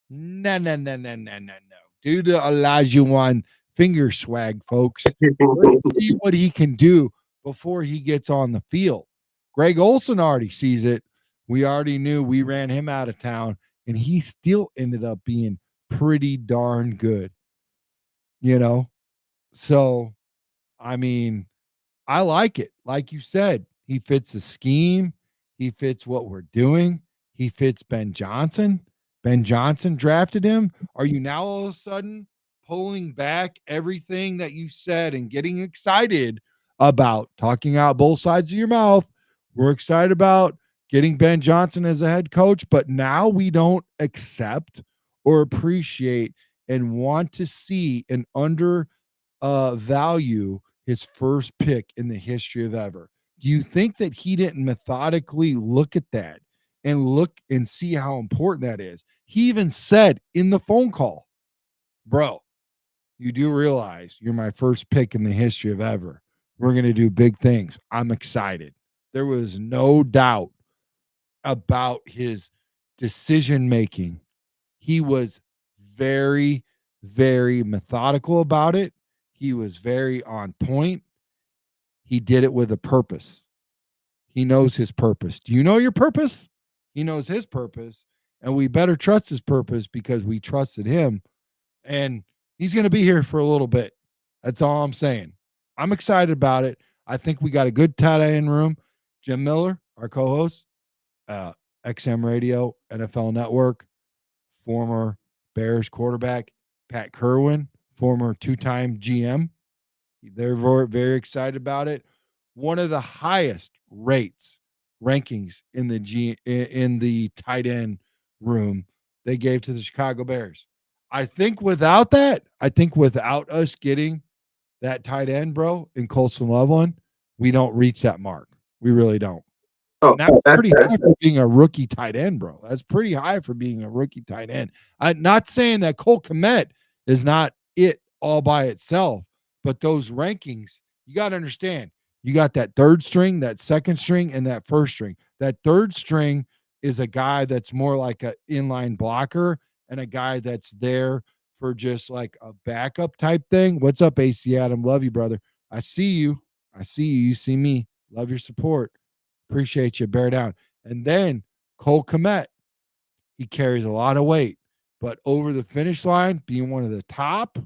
No. Do the Elijah one finger swag, folks. Let's see what he can do before he gets on the field. Greg Olson already sees it. We already knew we ran him out of town, and he still ended up being pretty darn good. You know? So, I mean, I like it. Like you said, he fits the scheme. He fits what we're doing. He fits Ben Johnson. Ben Johnson drafted him. Are you now all of a sudden pulling back everything that you said and getting excited about talking out both sides of your mouth? We're excited about getting Ben Johnson as a head coach, but now we don't accept or appreciate and want to see and value his first pick in the history of ever. Do you think that he didn't methodically look at that and look and see how important that is? He even said in the phone call, bro, you do realize you're my first pick in the history of ever. We're going to do big things. I'm excited. There was no doubt about his decision making. He was very, very methodical about it. He was very on point. He did it with a purpose. He knows his purpose. Do you know your purpose? He knows his purpose, and we better trust his purpose because we trusted him, and he's going to be here for a little bit. That's all I'm saying. I'm excited about it. I think we got a good tight end room. Jim Miller, our co-host, XM Radio, NFL Network, former Bears quarterback, Pat Kerwin, former two-time GM. They're very excited about it. One of the highest rankings in the tight end room they gave to the Chicago Bears. I think without us getting that tight end, bro, in Colson Loveland, we don't reach that mark. We really don't. Oh, That's pretty high for being a rookie tight end, bro. That's pretty high for being a rookie tight end. I'm not saying that Cole Kmet is not it all by itself, but those rankings, you got to understand, you got that third string, that second string, and that first string. That third string is a guy that's more like an inline blocker and a guy that's there for just like a backup type thing. What's up, AC Adam? Love you, brother. I see you. You see me. Love your support. Appreciate you. Bear down. And then Cole Kmet, he carries a lot of weight, but over the finish line, being one of the top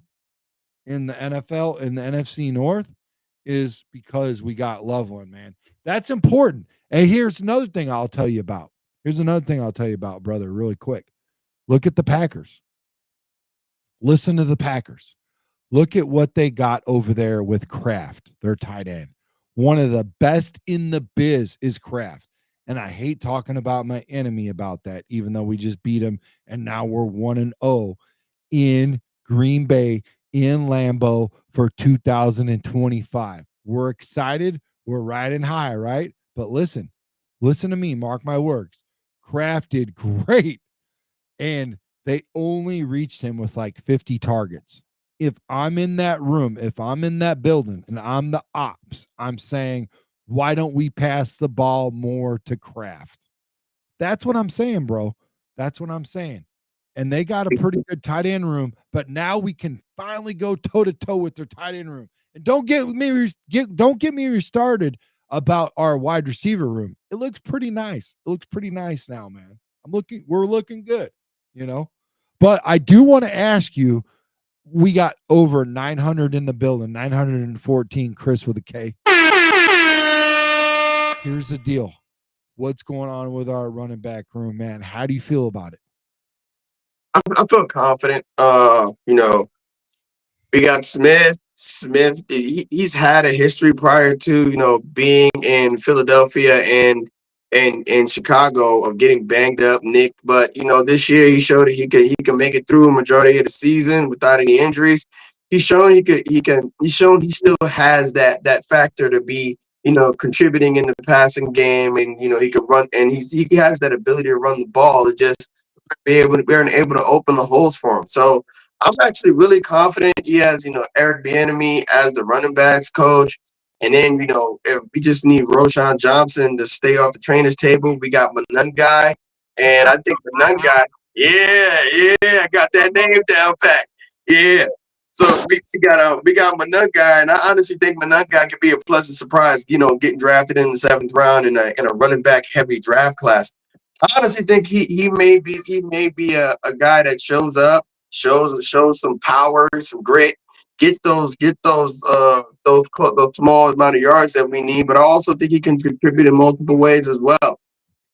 in the NFL, in the NFC North, is because we got Loveland, man. That's important. And here's another thing I'll tell you about. Brother, really quick. Look at the Packers. Listen to the Packers. Look at what they got over there with Kraft, their tight end. One of the best in the biz is Kraft. And I hate talking about my enemy about that, even though we just beat him. And now we're 1-0 in Green Bay, in Lambeau for 2025. We're excited. We're riding high, right? But listen to me. Mark my words. Kraft did great. And they only reached him with like 50 targets. If I'm in that room, if I'm in that building and I'm the ops, I'm saying, why don't we pass the ball more to Kraft? That's what I'm saying, bro. That's what I'm saying. And they got a pretty good tight end room, but now we can finally go toe to toe with their tight end room. And don't get me restarted about our wide receiver room. It looks pretty nice. It looks pretty nice now, man. We're looking good, you know. But I do want to ask you, we got over 900 in the building, 914, Chris with a K. Here's the deal. What's going on with our running back room, man? How do you feel about it? I feel confident. We got Smith. Smith, he's had a history prior to being in Philadelphia and Chicago of getting banged up, nicked. But this year he showed that he can make it through a majority of the season without any injuries. He's shown he's shown he still has that factor to be contributing in the passing game, and he can run, and he has that ability to run the ball. It just weren't able to open the holes for him. So I'm actually really confident he has, Eric Bieniemy as the running backs coach. And then, if we just need Roshan Johnson to stay off the trainer's table, we got Guy. And I think Guy, yeah, I got that name down pat. Yeah. So we got Guy, and I honestly think Guy could be a pleasant surprise, getting drafted in the 7th round in a running back heavy draft class. I honestly think he may be a guy that shows up, shows some power, some grit, get those small amount of yards that we need. But I also think he can contribute in multiple ways as well.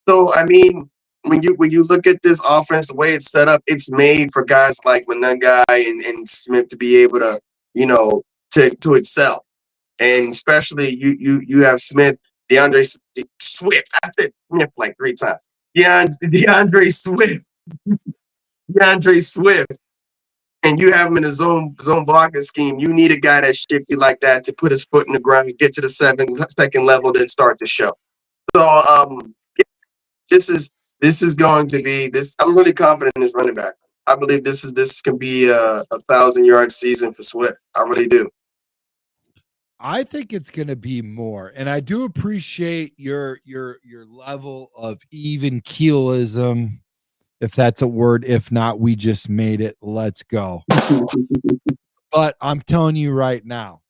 So I mean, when you look at this offense, the way it's set up, it's made for guys like Manungai and Smith to be able to you know to excel, and especially you have Smith, DeAndre Swift. I said Smith like 3 times. DeAndre Swift, DeAndre Swift, and you have him in a zone blocking scheme. You need a guy that's shifty like that to put his foot in the ground, get to the second level, then start the show. So this is going to be this. I'm really confident in this running back. I believe this can be a 1,000-yard season for Swift. I really do. I think it's going to be more, and I do appreciate your level of even keelism, if that's a word. If not, we just made it. Let's go. But I'm telling you right now,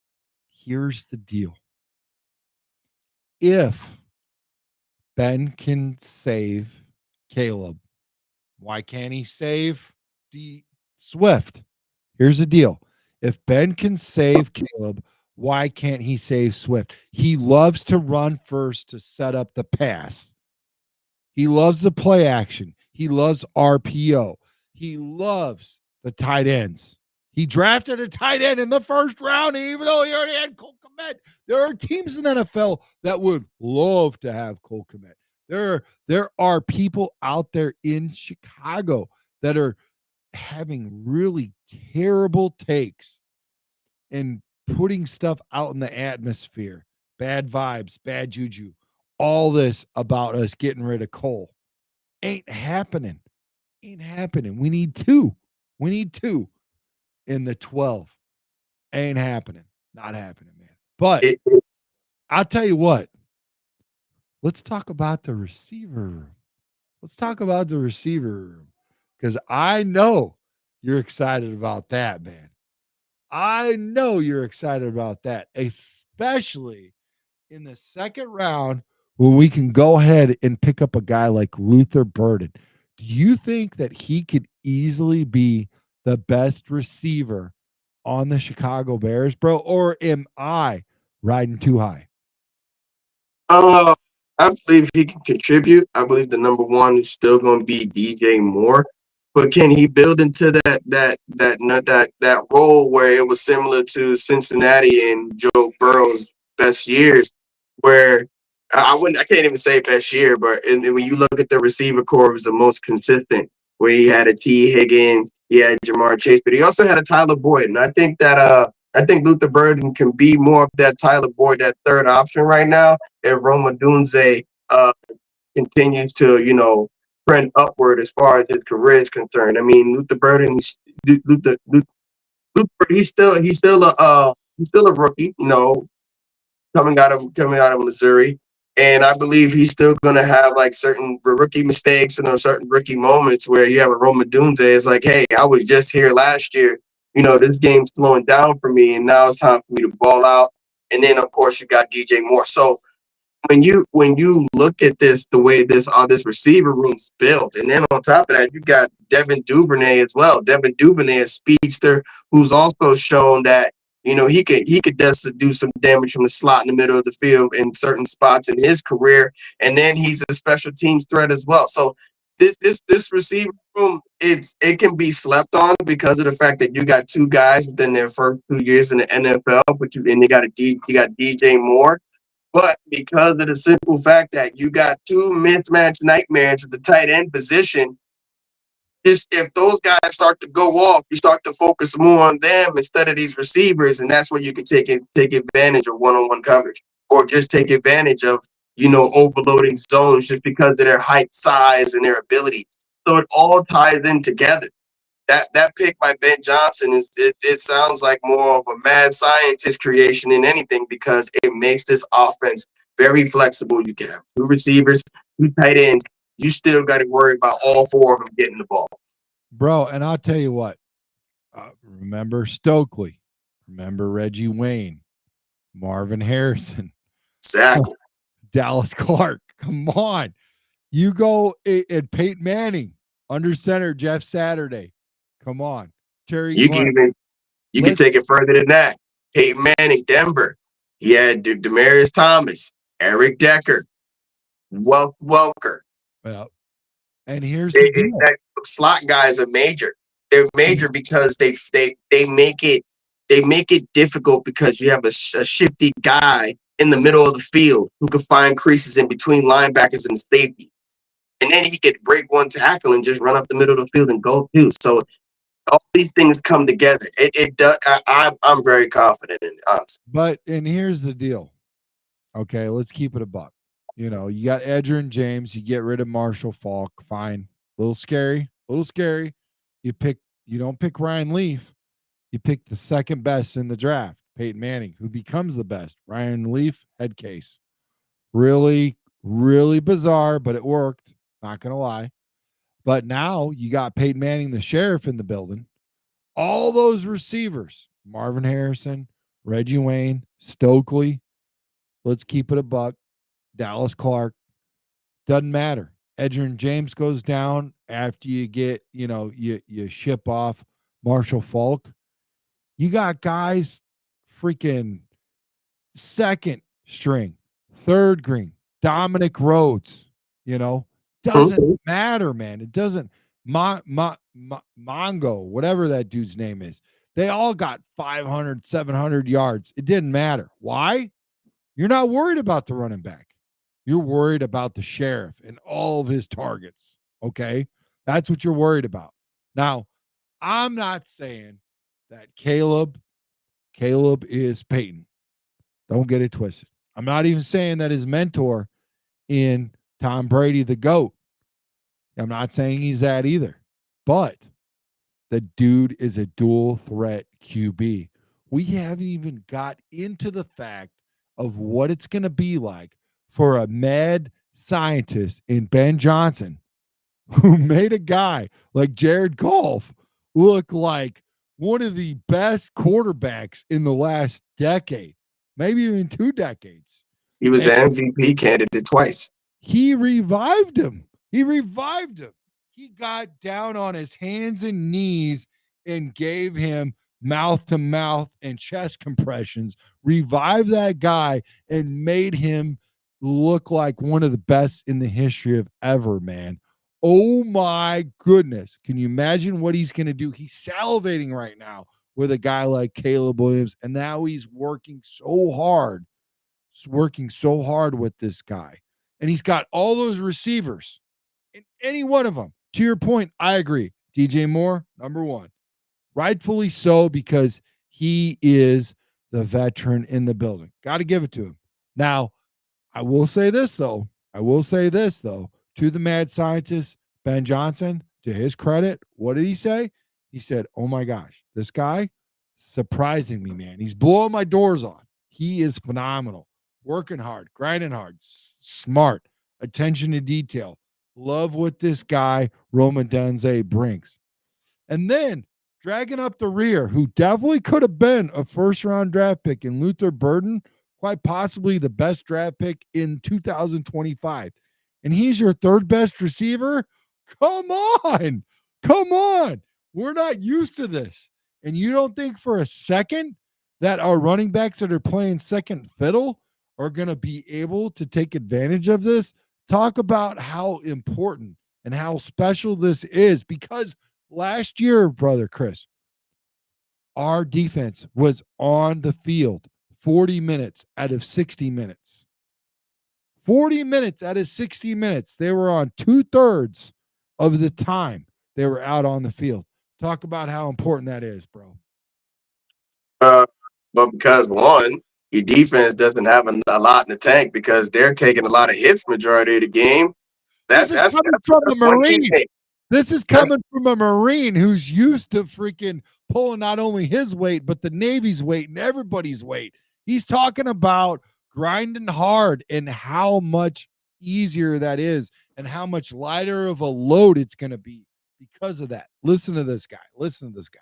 here's the deal. If Ben can save Caleb, why can't he save Swift? Here's the deal. If Ben can save Caleb, why can't he save Swift? He loves to run first to set up the pass. He loves the play action. He loves RPO. He loves the tight ends. He drafted a tight end in the 1st round, even though he already had Cole Kmet. There are teams in the NFL that would love to have Cole Kmet. There are people out there in Chicago that are having really terrible takes and putting stuff out in the atmosphere, bad vibes, bad juju, all this about us getting rid of Cole. Ain't happening. Ain't happening. We need two. We need two in the 12. Ain't happening. Not happening, man. But I'll tell you what. Let's talk about the receiver room. Let's talk about the receiver room, because I know you're excited about that, man. I know you're excited about that, especially in the 2nd round when we can go ahead and pick up a guy like Luther Burden. Do you think that he could easily be the best receiver on the Chicago Bears, bro? Or am I riding too high? Uh, I believe he can contribute. I believe the number one is still going to be DJ Moore, but can he build into that role where it was similar to Cincinnati and Joe Burrow's best years, where I can't even say best year, but when you look at the receiver core, it was the most consistent. Where he had a T Higgins, he had Jamar Chase, but he also had a Tyler Boyd, and I think Luther Burden can be more of that Tyler Boyd, that third option right now. If Roma Dunze continues to, trend upward as far as his career is concerned. I mean, Luther Burden, Luther, he's still a rookie, coming out of Missouri. And I believe he's still going to have like certain rookie mistakes and certain rookie moments where you have a Roma Dunze. It's like, hey, I was just here last year. This game's slowing down for me, and now it's time for me to ball out. And then, of course, you got DJ Moore. So when you look at this, the way this receiver room's built, and then on top of that, you got Devin Duvernay as well. Devin Duvernay, a speedster, who's also shown that he could just do some damage from the slot in the middle of the field in certain spots in his career, and then he's a special teams threat as well. So this receiver room, it can be slept on because of the fact that you got two guys within their first 2 years in the NFL, but you got DJ Moore. But because of the simple fact that you got two mismatch nightmares at the tight end position, just if those guys start to go off, you start to focus more on them instead of these receivers, and that's where you can take advantage of one-on-one coverage, or just take advantage of overloading zones just because of their height, size, and their ability. So it all ties in together. That pick by Ben Johnson it sounds like more of a mad scientist creation than anything, because it makes this offense very flexible. You can have two receivers, two tight ends. You still got to worry about all four of them getting the ball. Bro, and I'll tell you what. Remember Stokely. Remember Reggie Wayne. Marvin Harrison. Exactly. Dallas Clark. Come on. You go at Peyton Manning. Under center, Jeff Saturday. Come on. Terry You Glenn. can take it further than that. Peyton Manning, Denver. He had Demaryius Thomas, Eric Decker, Welker. Well, and here's the deal. Slot guys are major. They're major because they make it difficult, because you have a shifty guy in the middle of the field who can find creases in between linebackers and safety, and then he could break one tackle and just run up the middle of the field and go too. So all these things come together. It does. I'm very confident in it, honestly. And here's the deal. Okay, let's keep it a buck. You got Edgerrin James. You get rid of Marshall Faulk. Fine. A little scary. You don't pick Ryan Leaf. You pick the second best in the draft, Peyton Manning, who becomes the best. Ryan Leaf, head case. Really, really bizarre, but it worked. Not going to lie. But now you got Peyton Manning, the sheriff, in the building. All those receivers, Marvin Harrison, Reggie Wayne, Stokely, let's keep it a buck, Dallas Clark, doesn't matter. Edgerrin James goes down after you get, you ship off Marshall Faulk. You got guys freaking second string, third string, Dominic Rhodes, doesn't matter, man. It doesn't. Mongo, whatever that dude's name is, they all got 500, 700 yards. It didn't matter. Why? You're not worried about the running back. You're worried about the sheriff and all of his targets. Okay? That's what you're worried about. Now, I'm not saying that Caleb is Peyton. Don't get it twisted. I'm not even saying that his mentor in Tom Brady, the GOAT. I'm not saying he's that either. But the dude is a dual threat QB. We haven't even got into the fact of what it's going to be like for a mad scientist in Ben Johnson, who made a guy like Jared Goff look like one of the best quarterbacks in the last decade, maybe even 2 decades. He was an MVP candidate twice. He revived him. He got down on his hands and knees and gave him mouth to mouth and chest compressions, revived that guy and made him look like one of the best in the history of ever, man. Oh my goodness. Can you imagine what he's going to do? He's salivating right now with a guy like Caleb Williams, and now he's working so hard with this guy. And he's got all those receivers in any one of them. To your point, I agree. DJ Moore, number one. Rightfully so, because he is the veteran in the building. Got to give it to him. Now, I will say this, though. To the mad scientist, Ben Johnson, to his credit, what did he say? He said, oh my gosh, this guy, surprising me, man. He's blowing my doors off. He is phenomenal. Working hard, grinding hard, smart, attention to detail. Love what this guy, Roma Dunze, brings. And then dragging up the rear, who definitely could have been a first-round draft pick in Luther Burden. quite possibly the best draft pick in 2025. And he's your third best receiver? Come on. Come on. We're not used to this. And you don't think for a second that our running backs that are playing second fiddle are going to be able to take advantage of this? Talk about how important and how special this is, because last year, brother Chris, our defense was on the field 40 minutes out of 60 minutes. 40 minutes out of 60 minutes. They were on 2/3 of the time they were out on the field. Talk about how important that is, bro. Uh, but because one, your defense doesn't have a lot in the tank because they're taking a lot of hits majority of the game. This is coming from a That's one key Marine. thing. This is coming from a Marine who's used to freaking pulling not only his weight, but the Navy's weight and everybody's weight. He's talking about grinding hard and how much easier that is and how much lighter of a load it's going to be because of that. Listen to this guy. Listen to this guy.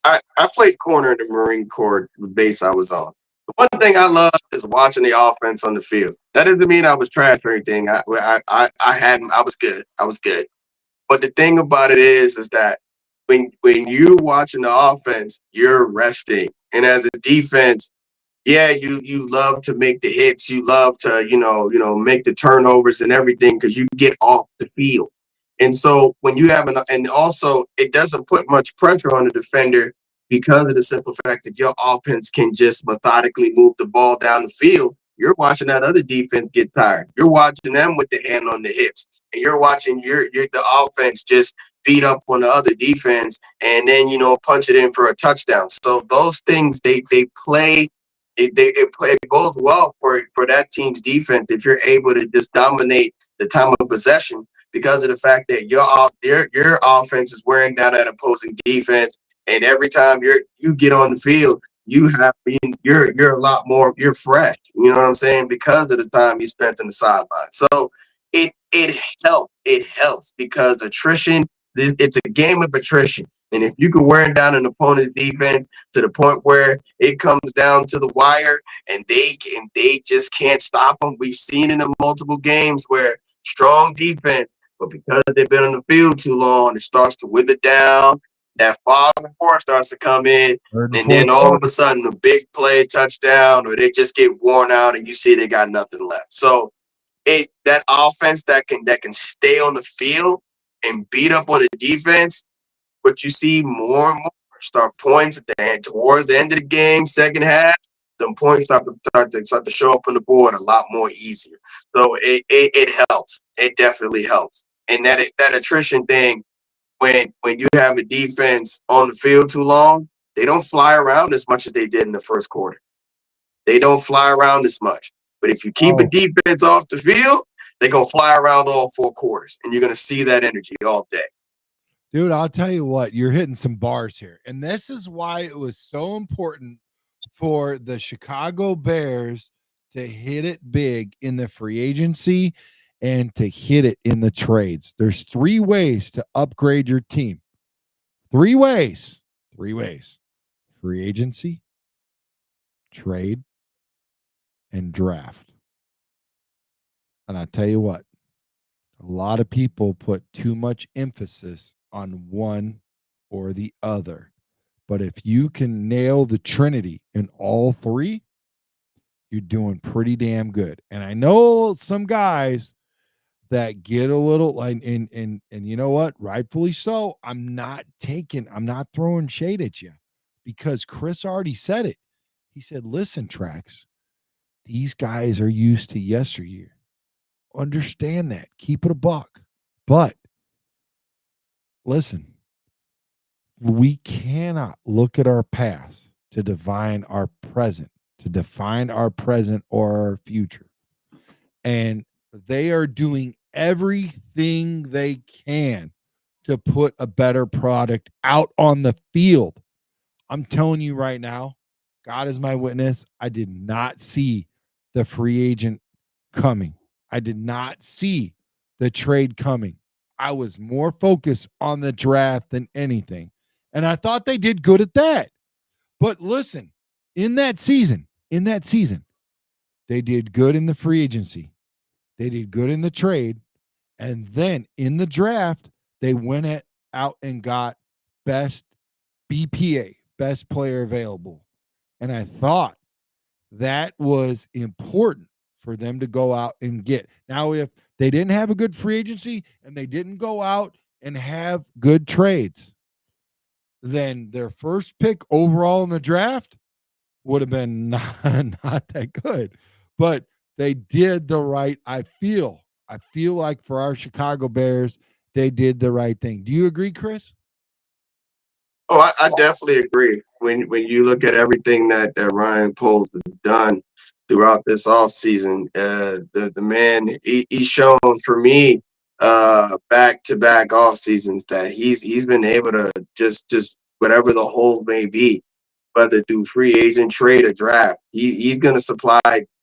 I played corner in the Marine Corps, the base I was on. The one thing I love is watching the offense on the field. That doesn't mean I was trash or anything. I was good. I was good. But the thing about it is that when you're watching the offense, you're resting. And as a defense, yeah, you love to make the hits, you love to make the turnovers and everything because you get off the field. And so when you have and also it doesn't put much pressure on the defender because of the simple fact that your offense can just methodically move the ball down the field. You're watching that other defense get tired. You're watching them with the hand on the hips, and you're watching the offense just beat up on the other defense, and then punch it in for a touchdown. So those things they play it goes well for that team's defense if you're able to just dominate the time of possession because of the fact that your offense is wearing down that opposing defense, and every time you get on the field, you're a lot more, you're fresh. You know what I'm saying? Because of the time you spent in the sideline. So it helps because attrition. It's a game of attrition, and if you can wear down an opponent's defense to the point where it comes down to the wire and they just can't stop them. We've seen it in multiple games where strong defense, but because they've been on the field too long, it starts to wither down. That fog and force starts to come in, and then all of a sudden a big play touchdown, or they just get worn out and you see they got nothing left. So that offense that can stay on the field and beat up on the defense, but you see more and more start points at the end, towards the end of the game, second half, the points start to show up on the board a lot more easier. So it helps. It definitely helps. And that attrition thing, when you have a defense on the field too long, they don't fly around as much as they did in the first quarter. They don't fly around as much. But if you keep a defense off the field, they're going to fly around all 4 quarters, and you're going to see that energy all day. Dude, I'll tell you what, you're hitting some bars here. And this is why it was so important for the Chicago Bears to hit it big in the free agency and to hit it in the trades. There's 3 ways to upgrade your team. 3 ways. 3 ways. Free agency, trade, and draft. And I tell you what, a lot of people put too much emphasis on one or the other. But if you can nail the Trinity in all 3, you're doing pretty damn good. And I know some guys that get a little like, and you know what? Rightfully so. I'm not throwing shade at you because Chris already said it. He said, listen, Trax, these guys are used to yesteryear. Understand that. Keep it a buck. But listen, we cannot look at our past to define our present, or our future. And they are doing everything they can to put a better product out on the field. I'm telling you right now, God is my witness. I did not see the free agent coming. I did not see the trade coming. I was more focused on the draft than anything. And I thought they did good at that. But listen, in that season, They did good in the free agency. They did good in the trade. And then in the draft, they went out and got best BPA, best player available. And I thought that was important for them to go out and get. Now, if they didn't have a good free agency and they didn't go out and have good trades, then their first pick overall in the draft would have been not that good. But they did the right, I feel like for our Chicago Bears, they did the right thing. Do you agree, Chris? Oh, I definitely agree. When you look at everything that Ryan Poles has done throughout this offseason, the man he's shown for me back to back off seasons that he's been able to just whatever the hole may be, whether through free agent trade or draft, he's gonna supply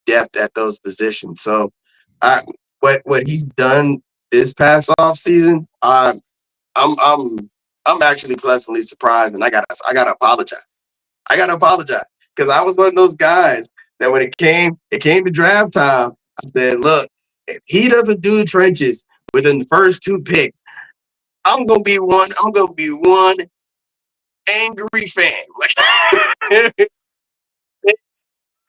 depth at those positions. So I what he's done this past off season, I'm I'm I'm actually pleasantly surprised, and I gotta apologize. I gotta apologize because I was one of those guys that when it came to draft time, I said, look, if he doesn't do trenches within the first two picks, I'm gonna be one angry fan. Like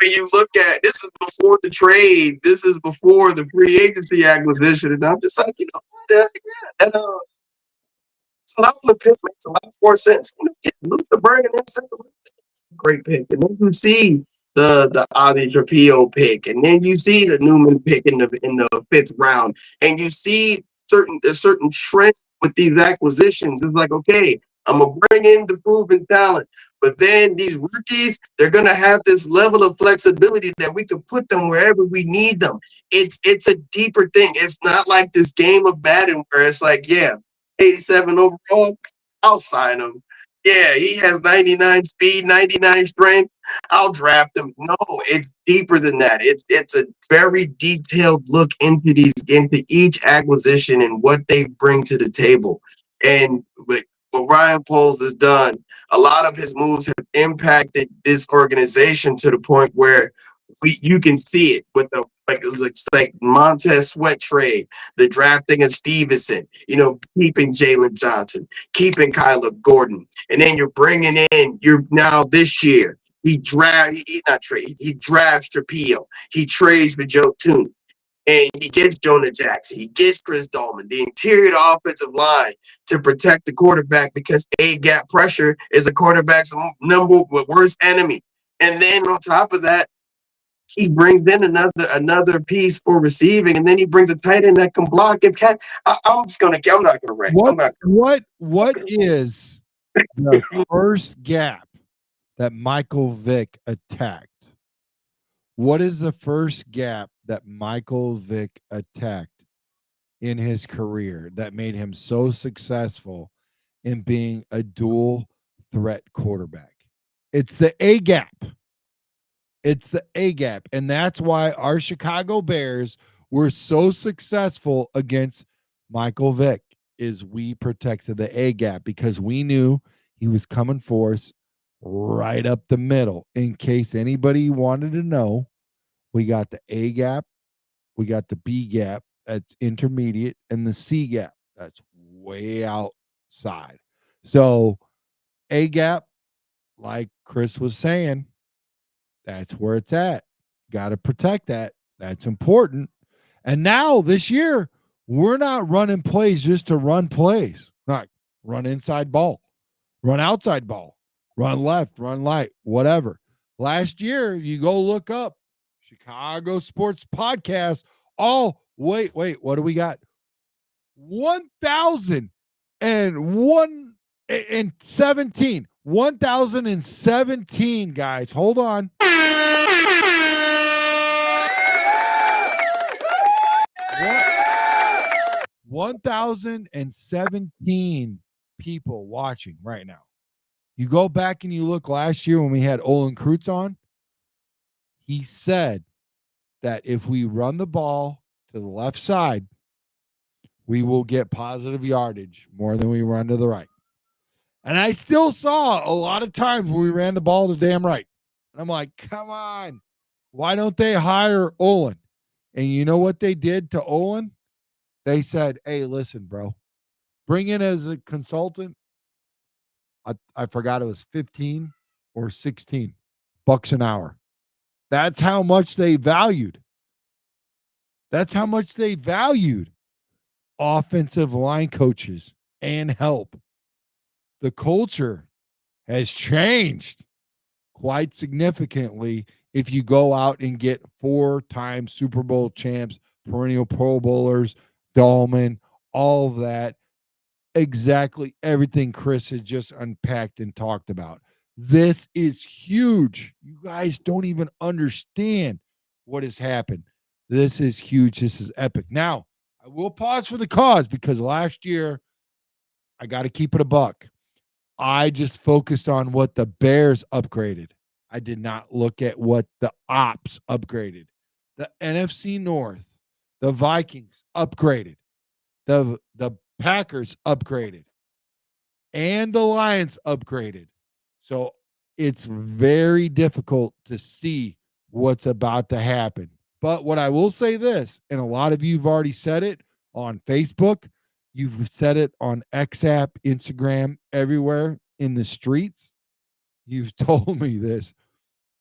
when you look at this is before the trade, this is before the free agency acquisition, and I'm just like, yeah, and Solomon pick makes a lot more sense. Luther Burden great pick. And then you see the Ozzy Trapilo pick, and then you see the Newman pick in the fifth round, and you see a certain trend with these acquisitions. It's like, okay, I'm gonna bring in the proven talent, but then these rookies, they're gonna have this level of flexibility that we can put them wherever we need them. It's a deeper thing. It's not like this game of Madden where it's like, yeah, 87 overall, I'll sign him. Yeah, he has 99 speed, 99 strength. I'll draft him. No, it's deeper than that. It's a very detailed look into each acquisition and what they bring to the table. And what Ryan Poles has done, a lot of his moves have impacted this organization to the point where you can see it with the like Montez Sweat trade, the drafting of Stevenson, keeping Jalen Johnson, keeping Kyler Gordon, and then you're bringing in you're now this year. He drafts Trapio. He trades for Joe Toon. And he gets Jonah Jackson. He gets Chris Dolman, the interior offensive line to protect the quarterback because A-gap pressure is a quarterback's number worst enemy. And then on top of that, he brings in another piece for receiving, and then he brings a tight end that can block. I'm not gonna rank. What is the first gap that Michael Vick attacked? What is the first gap that Michael Vick attacked in his career that made him so successful in being a dual threat quarterback? It's the A gap. It's the A gap. And that's why our Chicago Bears were so successful against Michael Vick is we protected the A gap because we knew he was coming for us right up the middle. In case anybody wanted to know, we got the A gap, we got the B gap that's intermediate, and the C gap that's way outside. So A gap, like Chris was saying, that's where it's at. Got to protect that. That's important. And now this year, we're not running plays just to run plays. Not run inside ball, run outside ball, run left, run right, whatever. Last year, you go look up Chicago Sports Podcast. Oh, wait, what do we got? 1,001 and 17. 1,017, guys. Hold on. 1,017 people watching right now. You go back and you look last year when we had Olin Kreutz on, he said that if we run the ball to the left side, we will get positive yardage more than we run to the right. And I still saw a lot of times when we ran the ball to damn right. And I'm like, come on. Why don't they hire Olin? And you know what they did to Olin? They said, hey, listen, bro, bring in as a consultant. I forgot it was 15 or 16 bucks an hour. That's how much they valued. That's how much they valued offensive line coaches and help. The culture has changed quite significantly if you go out and get 4-time Super Bowl champs, perennial Pro Bowlers, Dahlman, all of that. Exactly everything Chris has just unpacked and talked about. This is huge. You guys don't even understand what has happened. This is huge. This is epic. Now, I will pause for the cause because last year, I got to keep it a buck. I just focused on what the Bears upgraded. I did not look at what the ops upgraded. The NFC North, the Vikings upgraded. The Packers upgraded. And the Lions upgraded. So it's very difficult to see what's about to happen. But what I will say this, and a lot of you have already said it on Facebook, you've said it on XApp, Instagram, everywhere in the streets. You've told me this,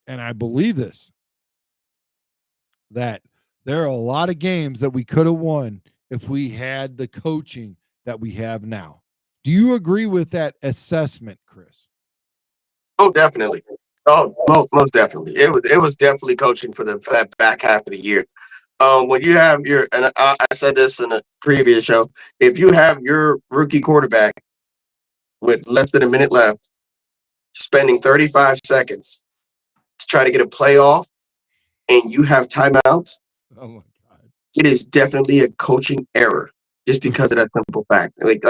and I believe this, that there are a lot of games that we could have won if we had the coaching that we have now. Do you agree with that assessment, Chris? Oh, definitely. Oh, most definitely. It was definitely coaching for that back half of the year. When you have your, and I said this in a previous show, if you have your rookie quarterback with less than a minute left, spending 35 seconds to try to get a playoff, and you have timeouts, Oh my God. it is definitely a coaching error just because of that simple fact. Like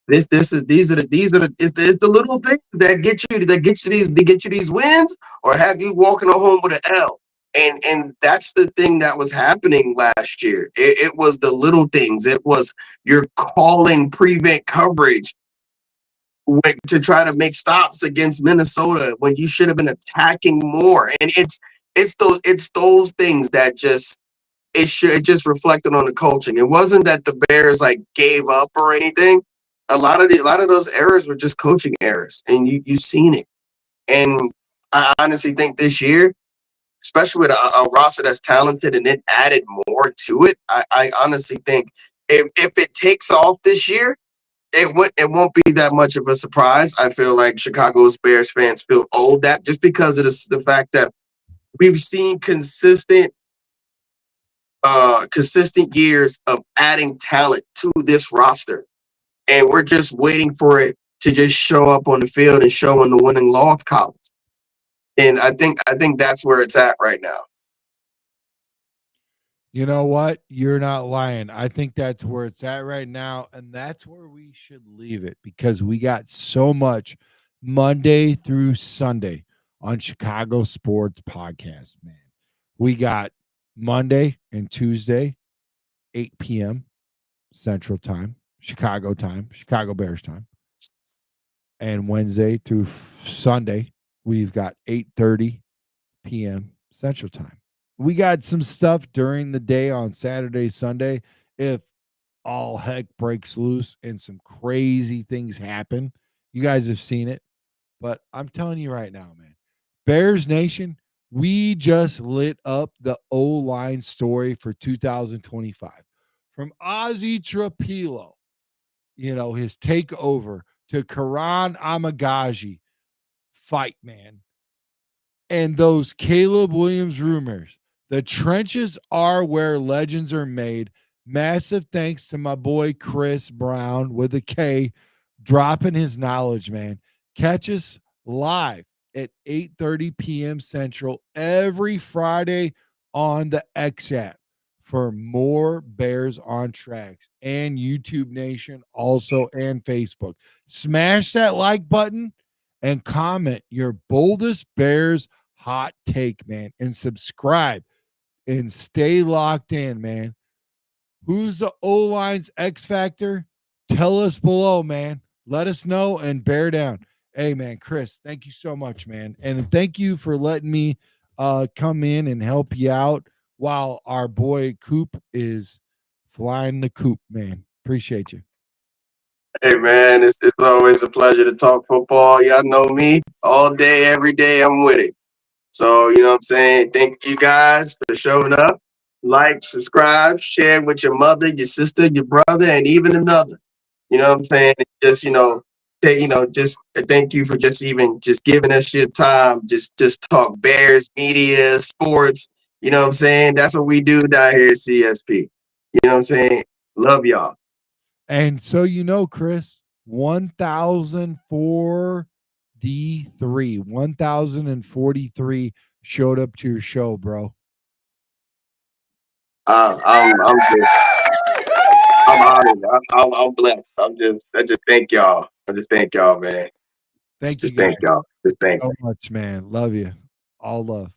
this is it's the little things that get you these wins or have you walking home with an L. And that's the thing that was happening last year. It was the little things. It was you're calling prevent coverage to try to make stops against Minnesota when you should have been attacking more. And it's those things that it just reflected on the coaching. It wasn't that the Bears like gave up or anything. A lot of those errors were just coaching errors, and you've seen it. And I honestly think this year, especially with a roster that's talented and it added more to it, I honestly think if it takes off this year, it won't be that much of a surprise. I feel like Chicago's Bears fans feel owed that just because of the fact that we've seen consistent years of adding talent to this roster, and we're just waiting for it to just show up on the field and show in the winning loss columns. And I think that's where it's at right now. You know what? You're not lying. I think that's where it's at right now. And that's where we should leave it because we got so much Monday through Sunday on Chicago Sports Podcast, man. We got Monday and Tuesday, 8 p.m. Central Time, Chicago Bears time. And Wednesday through Sunday, we've got 8:30 p.m. Central Time. We got some stuff during the day on Saturday, Sunday. If all heck breaks loose and some crazy things happen, you guys have seen it. But I'm telling you right now, man, Bears Nation, we just lit up the O-line story for 2025. From Ozzy Trapilo, his takeover to Kiran Amegadjie fight, man. And those Caleb Williams rumors. The trenches are where legends are made. Massive thanks to my boy Chris Brown with a K dropping his knowledge, man. Catch us live at 8:30 p.m. Central every Friday on the X app for more Bears on Tracks and YouTube Nation also and Facebook. Smash that like button and comment your boldest Bears hot take, man, and subscribe and stay locked in, man. Who's the O-line's X factor? Tell us below, man. Let us know and bear down. Hey, man, Chris, thank you so much, man. And thank you for letting me come in and help you out while our boy Coop is flying the coop, man. Appreciate you. Hey man, it's always a pleasure to talk football. Y'all know me all day, every day. I'm with it. So you know what I'm saying. Thank you guys for showing up. Like, subscribe, share with your mother, your sister, your brother, and even another. You know what I'm saying? Just say just thank you for just even just giving us your time. Just talk Bears, media, sports. You know what I'm saying? That's what we do down here at CSP. You know what I'm saying? Love y'all. And so Chris, 1043 showed up to your show, bro. I'm honored. I'm blessed. I just thank y'all. I just thank y'all, man. Thank you Just guys thank y'all. Just thank. so much, man. Love you. All love.